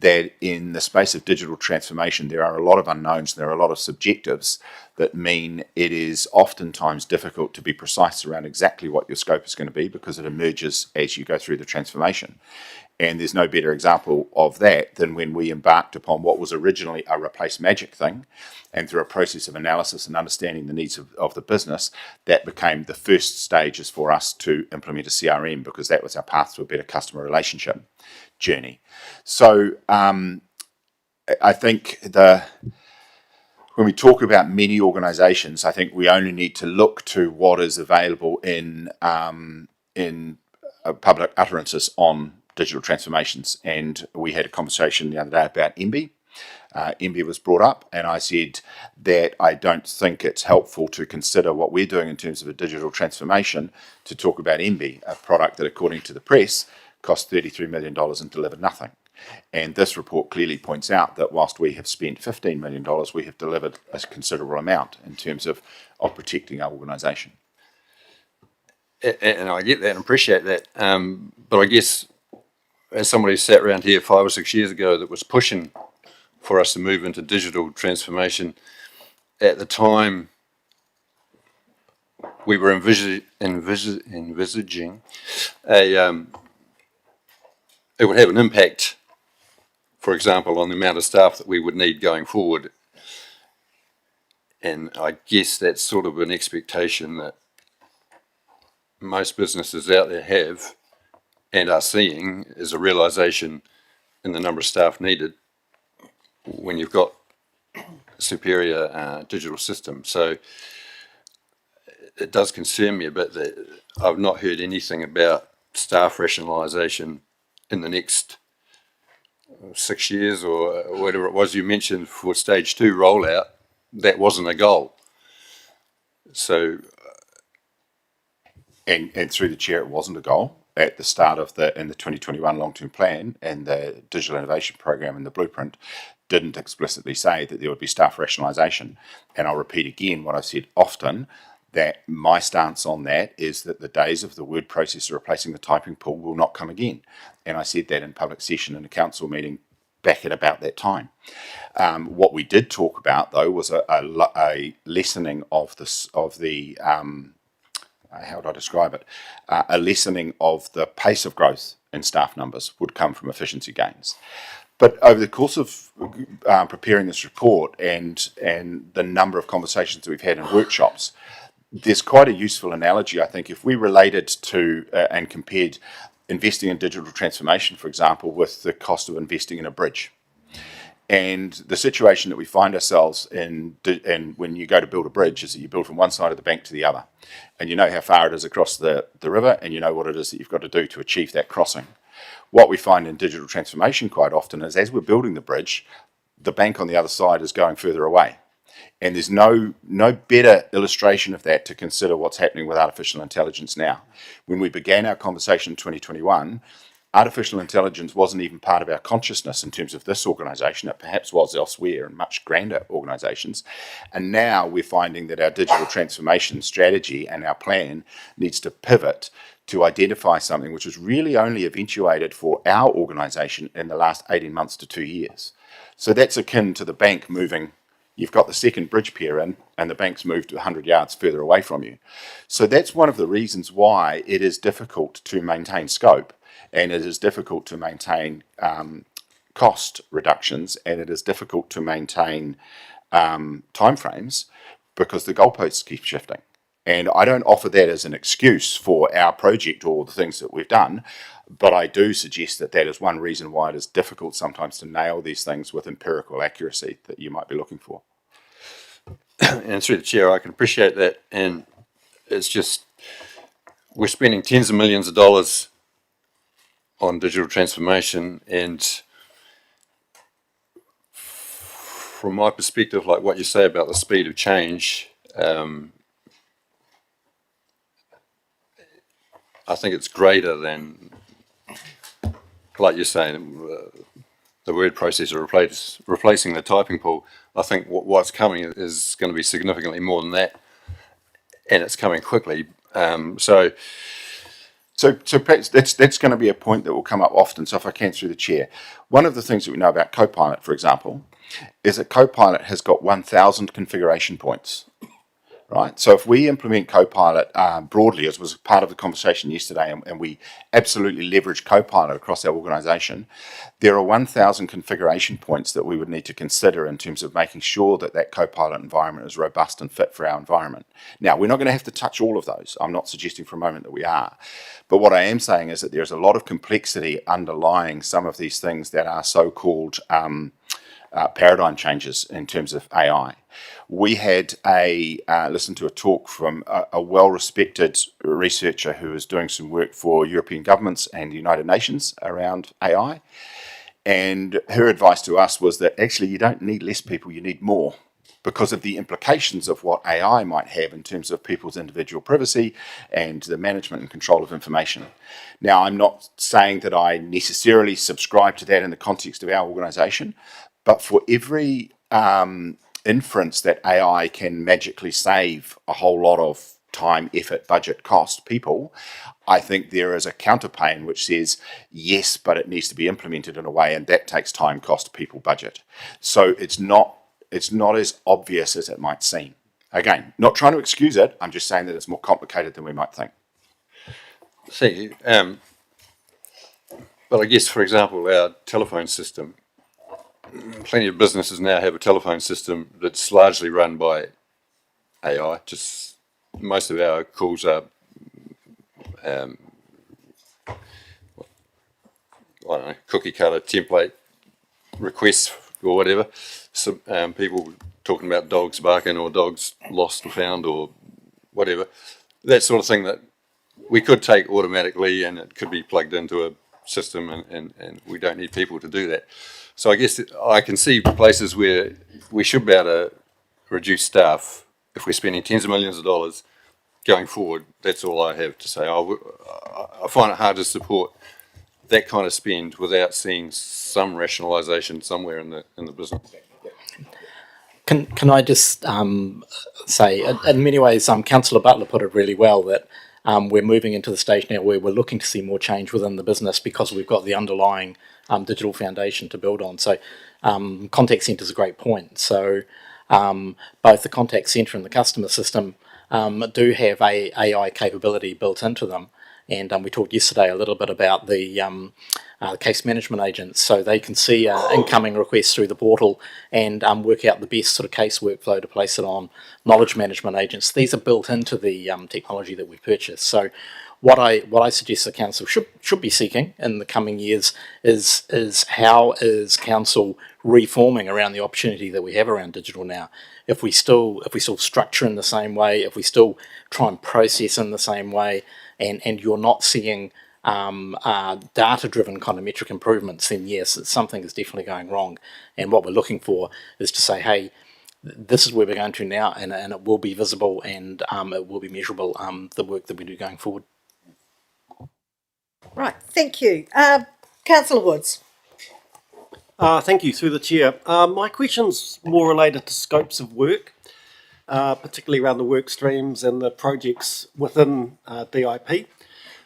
that in the space of digital transformation, there are a lot of unknowns, there are a lot of subjectives that mean it is oftentimes difficult to be precise around exactly what your scope is going to be because it emerges as you go through the transformation. And there's no better example of that than when we embarked upon what was originally a replace magic thing, and through a process of analysis and understanding the needs of the business, that became the first stages for us to implement a CRM, because that was our path to a better customer relationship journey. So I think when we talk about many organisations, I think we only need to look to what is available in public utterances on digital transformations. And we had a conversation the other day about MBIE. MBIE was brought up, and I said that I don't think it's helpful to consider what we're doing in terms of a digital transformation to talk about MBIE, a product that, according to the press, cost $33 million and delivered nothing. And this report clearly points out that whilst we have spent $15 million, we have delivered a considerable amount in terms of protecting our organisation. And I get that and appreciate that. But I guess as somebody who sat around here 5 or 6 years ago that was pushing for us to move into digital transformation, at the time we were envisaging it would have an impact, for example, on the amount of staff that we would need going forward. And I guess that's sort of an expectation that most businesses out there have and are seeing, is a realisation in the number of staff needed when you've got a superior digital system. So it does concern me a bit that I've not heard anything about staff rationalisation in the next 6 years or whatever it was you mentioned for stage 2 rollout. That wasn't a goal. So and through the chair, it wasn't a goal. at the start of in the 2021 long-term plan and the digital innovation program and the blueprint didn't explicitly say that there would be staff rationalisation. And I'll repeat again what I've said often, that my stance on that is that the days of the word processor replacing the typing pool will not come again. And I said that in public session in a council meeting back at about that time. What we did talk about, though, was a lessening of the how would I describe it? A lessening of the pace of growth in staff numbers would come from efficiency gains. But over the course of preparing this report and the number of conversations that we've had in workshops, there's quite a useful analogy, I think, if we related to and compared investing in digital transformation, for example, with the cost of investing in a bridge. And the situation that we find ourselves in when you go to build a bridge is that you build from one side of the bank to the other. And you know how far it is across the river, and you know what it is that you've got to do to achieve that crossing. What we find in digital transformation quite often is as we're building the bridge, the bank on the other side is going further away. And there's no better illustration of that to consider what's happening with artificial intelligence now. When we began our conversation in 2021, artificial intelligence wasn't even part of our consciousness in terms of this organisation. It perhaps was elsewhere in much grander organisations. And now we're finding that our digital transformation strategy and our plan needs to pivot to identify something which was really only eventuated for our organisation in the last 18 months to 2 years. So that's akin to the bank moving. You've got the second bridge pier in, and the bank's moved 100 yards further away from you. So that's one of the reasons why it is difficult to maintain scope, and it is difficult to maintain cost reductions, and it is difficult to maintain timeframes because the goalposts keep shifting. And I don't offer that as an excuse for our project or the things that we've done, but I do suggest that that is one reason why it is difficult sometimes to nail these things with empirical accuracy that you might be looking for. And through the chair, I can appreciate that. And it's just, we're spending tens of millions of dollars on digital transformation, and from my perspective, like what you say about the speed of change, I think it's greater than, like you're saying, the word processor replacing the typing pool. I think what's coming is going to be significantly more than that, and it's coming quickly. So perhaps that's going to be a point that will come up often. So if I can through the chair, one of the things that we know about Copilot, for example, is that Copilot has got 1,000 configuration points. Right, so if we implement Copilot broadly, as was part of the conversation yesterday, and we absolutely leverage Copilot across our organisation, there are 1,000 configuration points that we would need to consider in terms of making sure that that Copilot environment is robust and fit for our environment. Now, we're not going to have to touch all of those. I'm not suggesting for a moment that we are. But what I am saying is that there's a lot of complexity underlying some of these things that are so-called paradigm changes in terms of AI. We had listened to a talk from a well-respected researcher who is doing some work for European governments and the United Nations around AI. And her advice to us was that actually you don't need less people, you need more, because of the implications of what AI might have in terms of people's individual privacy and the management and control of information. Now, I'm not saying that I necessarily subscribe to that in the context of our organisation, but for every inference that AI can magically save a whole lot of time, effort, budget, cost, people, I think there is a counterpane which says, yes, but it needs to be implemented in a way, and that takes time, cost, people, budget. So it's not as obvious as it might seem. Again, not trying to excuse it, I'm just saying that it's more complicated than we might think. See, but I guess, for example, our telephone system, plenty of businesses now have a telephone system that's largely run by AI. Just most of our calls are, I don't know, cookie cutter template requests or whatever. So people talking about dogs barking or dogs lost and found or whatever. That sort of thing that we could take automatically, and it could be plugged into a system, and we don't need people to do that. So I guess I can see places where we should be able to reduce staff if we're spending tens of millions of dollars going forward, that's all I have to say. I find it hard to support that kind of spend without seeing some rationalisation somewhere in the business. Can I just say, in many ways, Councillor Butler put it really well, that we're moving into the stage now where we're looking to see more change within the business because we've got the underlying digital foundation to build on. So contact centre is a great point. So both the contact centre and the customer system do have AI capability built into them. And we talked yesterday a little bit about the case management agents, so they can see incoming requests through the portal and work out the best sort of case workflow to place it on. Knowledge management agents, these are built into the technology that we've purchased. So what I suggest the council should be seeking in the coming years is how is council reforming around the opportunity that we have around digital now. If we still structure in the same way, if we still try and process in the same way, and you're not seeing data-driven kind of metric improvements, then yes, something is definitely going wrong. And what we're looking for is to say, hey, this is where we're going to now, and it will be visible and it will be measurable, the work that we do going forward. Right, thank you. Councillor Woods. Thank you, through the chair. My question's more related to scopes of work, particularly around the work streams and the projects within DIP.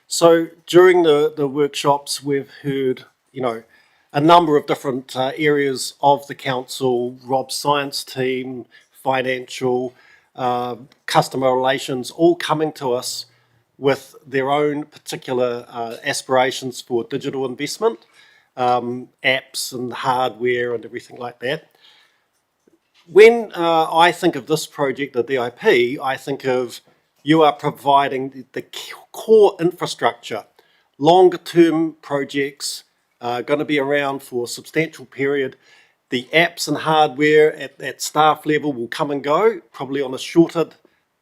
So during the workshops, we've heard, a number of different areas of the council, Rob's science team, financial, customer relations, all coming to us with their own particular aspirations for digital investment, apps and hardware and everything like that. When I think of this project, the DIP, I think of you are providing the core infrastructure. Longer term projects are going to be around for a substantial period. The apps and hardware at staff level will come and go, probably on a shortened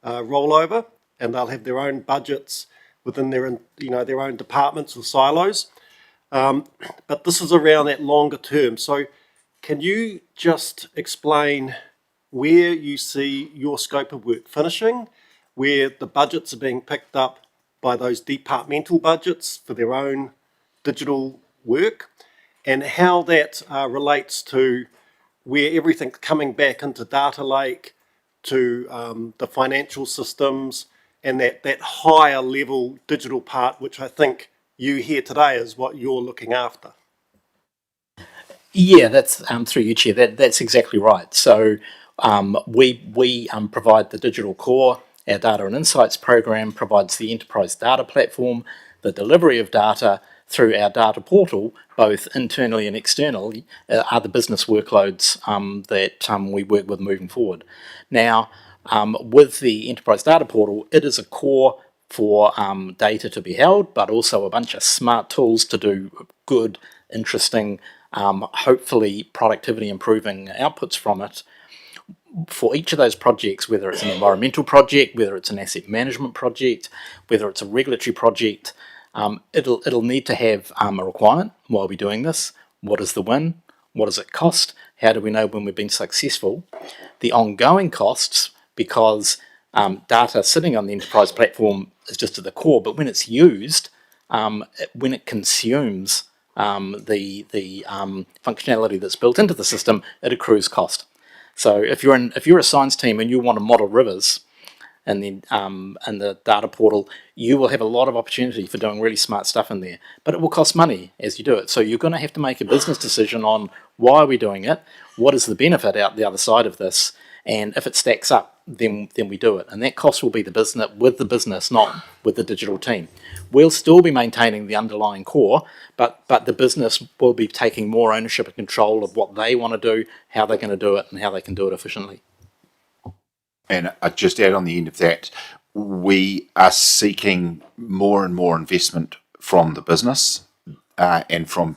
rollover, and they'll have their own budgets within their own departments or silos. But this is around that longer term. So can you just explain where you see your scope of work finishing, where the budgets are being picked up by those departmental budgets for their own digital work, and how that relates to where everything's coming back into data lake, to the financial systems, and that higher level digital part, which I think you here today is what you're looking after. Yeah, that's through you, Chair. That's exactly right. So we provide the digital core. Our Data and Insights program provides the enterprise data platform, the delivery of data through our data portal, both internally and externally, are the business workloads that we work with moving forward. Now, with the enterprise data portal, it is a core for data to be held, but also a bunch of smart tools to do good, interesting, hopefully productivity improving outputs from it. For each of those projects, whether it's an environmental project, whether it's an asset management project, whether it's a regulatory project, it'll need to have a requirement while we're doing this. What is the win? What does it cost? How do we know when we've been successful? The ongoing costs, because data sitting on the enterprise platform is just at the core, but when it's used, when it consumes the functionality that's built into the system, it accrues cost. So if you're a science team and you want to model rivers, and then in the data portal, you will have a lot of opportunity for doing really smart stuff in there, but it will cost money as you do it. So you're going to have to make a business decision on why are we doing it, what is the benefit out the other side of this, and if it stacks up, then we do it. And that cost will be the business, not with the digital team. We'll still be maintaining the underlying core, but the business will be taking more ownership and control of what they want to do, how they're going to do it, and how they can do it efficiently. And I'd just add on the end of that, we are seeking more and more investment from the business and from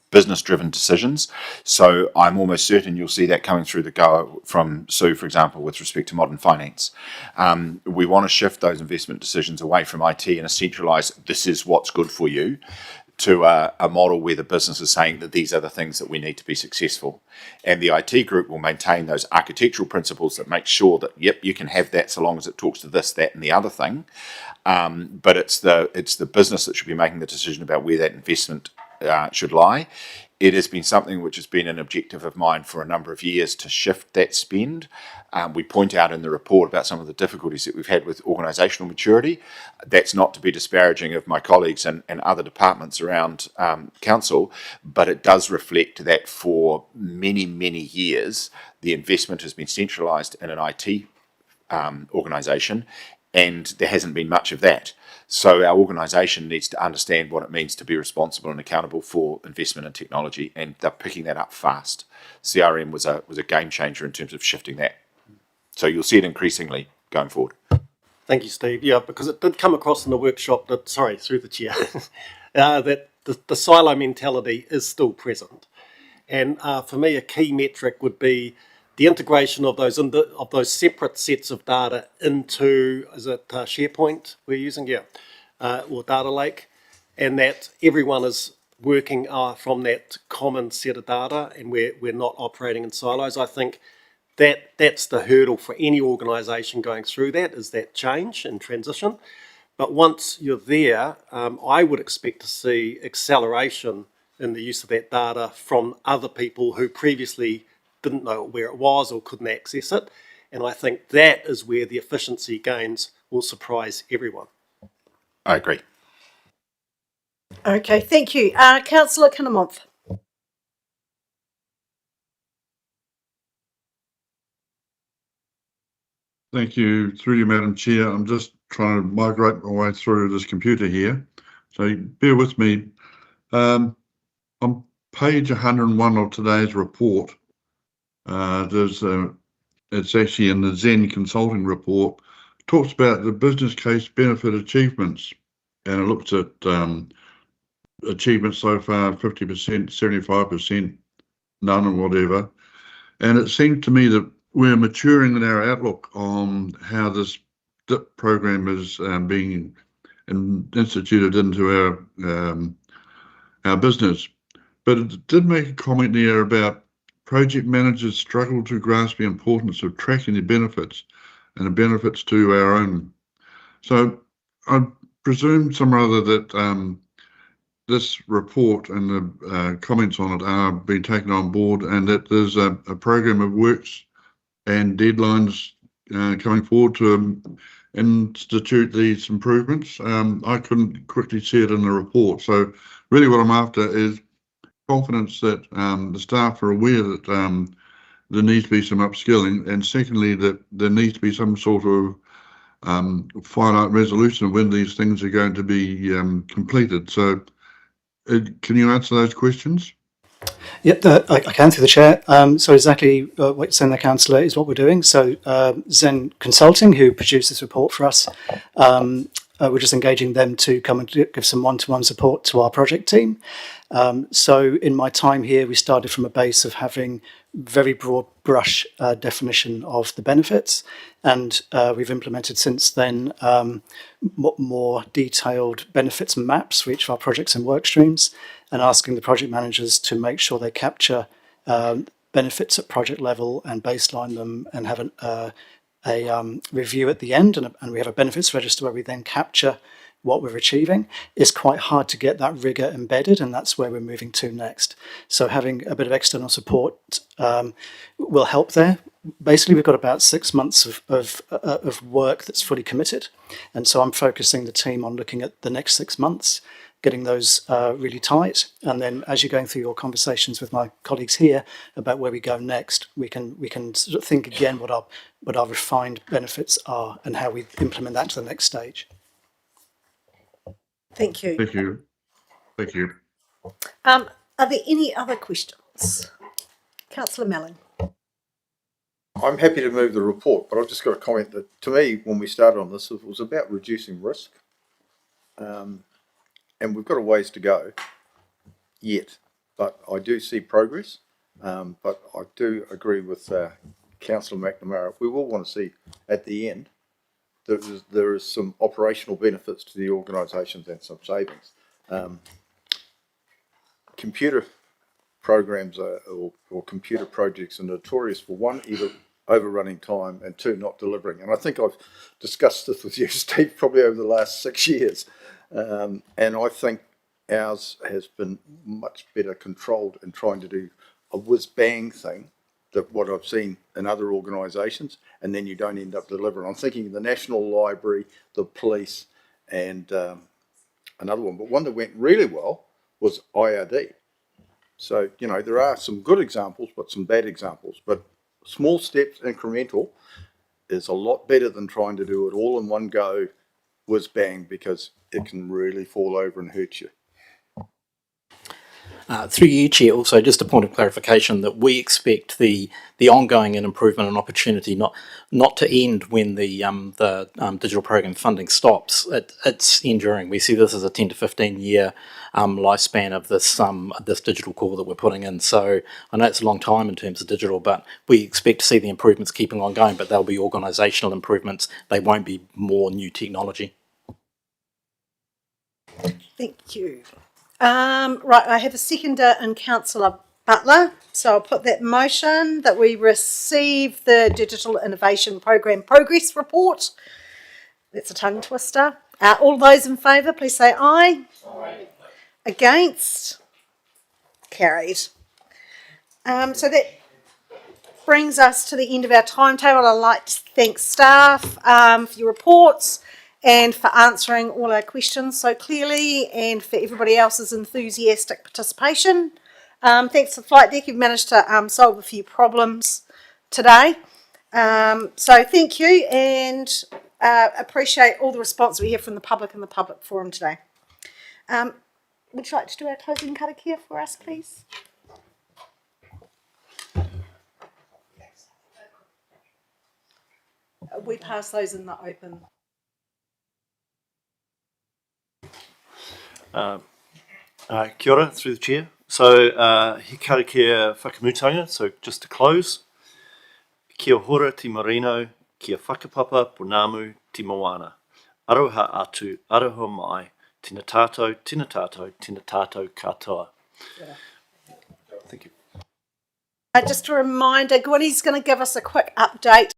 business-driven decisions. So I'm almost certain you'll see that coming through the go from Sue, for example, with respect to modern finance. We want to shift those investment decisions away from IT and centralise, this is what's good for you. to a model where the business is saying that these are the things that we need to be successful. And the IT group will maintain those architectural principles that make sure that, yep, you can have that so long as it talks to this, that, and the other thing. But it's the business that should be making the decision about where that investment should lie. It has been something which has been an objective of mine for a number of years to shift that spend. We point out in the report about some of the difficulties that we've had with organisational maturity. That's not to be disparaging of my colleagues and other departments around council, but it does reflect that for many, many years, the investment has been centralised in an IT organisation, and there hasn't been much of that. So our organisation needs to understand what it means to be responsible and accountable for investment in technology, and they're picking that up fast. CRM was a game changer in terms of shifting that. So you'll see it increasingly going forward. Thank you, Steve. Yeah, because it did come across in the workshop that, sorry, through the chair, that the silo mentality is still present. And for me, a key metric would be the integration of those separate sets of data into, is it SharePoint we're using? Yeah, or Data Lake, and that everyone is working from that common set of data, and we're not operating in silos. I think that's the hurdle for any organisation going through that, is that change and transition. But once you're there, I would expect to see acceleration in the use of that data from other people who previously didn't know where it was or couldn't access it. And I think that is where the efficiency gains will surprise everyone. I agree. Okay, thank you. Councillor Kinnamonth. Thank you. Through you, Madam Chair. I'm just trying to migrate my way through this computer here. So bear with me. On page 101 of today's report, it's actually in the Zen Consulting report, talks about the business case benefit achievements, and it looks at achievements so far, 50%, 75%, none, and whatever. And it seemed to me that we're maturing in our outlook on how this DIP program is being instituted into our business. But it did make a comment there about project managers struggle to grasp the importance of tracking the benefits and the benefits to our own. So I presume somehow other that this report and the comments on it are being taken on board, and that there's a program of works and deadlines coming forward to institute these improvements. I couldn't quickly see it in the report. So really what I'm after is confidence that the staff are aware that there needs to be some upskilling, and secondly that there needs to be some sort of finite resolution of when these things are going to be completed. So can you answer those questions? Yeah, I can through the chair. So exactly what you're saying there, Councillor, is what we're doing. So Zen Consulting, who produced this report for us, we're just engaging them to come and give some one-to-one support to our project team. So in my time here, we started from a base of having very broad brush definition of the benefits, and we've implemented since then more detailed benefits maps for each of our projects and work streams, and asking the project managers to make sure they capture benefits at project level and baseline them, and have a review at the end, and we have a benefits register where we then capture what we're achieving. It's quite hard to get that rigor embedded, and that's where we're moving to next. So having a bit of external support will help there. Basically, we've got about 6 months of work that's fully committed, and so I'm focusing the team on looking at the next 6 months, getting those really tight, and then as you're going through your conversations with my colleagues here about where we go next, we can sort of think again what our refined benefits are and how we implement that to the next stage. Thank you. Thank you. Thank you. Are there any other questions? Councillor Mellon. I'm happy to move the report, but I've just got a comment that, to me, when we started on this, it was about reducing risk. And we've got a ways to go yet, but I do see progress. But I do agree with Councillor McNamara. We will want to see at the end there is some operational benefits to the organisations and some savings. computer programs or computer projects are notorious for one, either overrunning time, and two, not delivering. And I think I've discussed this with you, Steve, probably over the last 6 years. And I think ours has been much better controlled in trying to do a whiz-bang thing than what I've seen in other organisations, and then you don't end up delivering. I'm thinking of the National Library, the police, and another one. But one that went really well was IRD. So, you know, there are some good examples, but some bad examples. But small steps, incremental, is a lot better than trying to do it all in one go, whiz-bang, because it can really fall over and hurt you. Through you, Chair, also just a point of clarification that we expect the ongoing and improvement and opportunity not to end when the digital program funding stops. It's enduring. We see this as a 10 to 15 year lifespan of this digital core that we're putting in. So I know it's a long time in terms of digital, but we expect to see the improvements keeping on going. But they'll be organisational improvements. They won't be more new technology. Thank you. Right, I have a seconder in Councillor Butler, so I'll put that motion that we receive the Digital Innovation Program Progress Report. That's a tongue twister. All those in favour, please say aye. Aye. Against? Carried. So that brings us to the end of our timetable. I'd like to thank staff for your reports and for answering all our questions so clearly, and for everybody else's enthusiastic participation. Thanks to Flight Deck, you've managed to solve a few problems today. So thank you, and appreciate all the response we hear from the public in the public forum today. Would you like to do our closing karakia for us, please? We pass those in the open. Kia ora, through the chair. So, he karakia whakamutanga, so just to close. Kia hora ti marino, kia whakapapa punamu ti moana. Aroha atu, aroha mai, tina tātou, tina tātou, tina tātou katoa. Thank you. Just a reminder, Gwynny's going to give us a quick update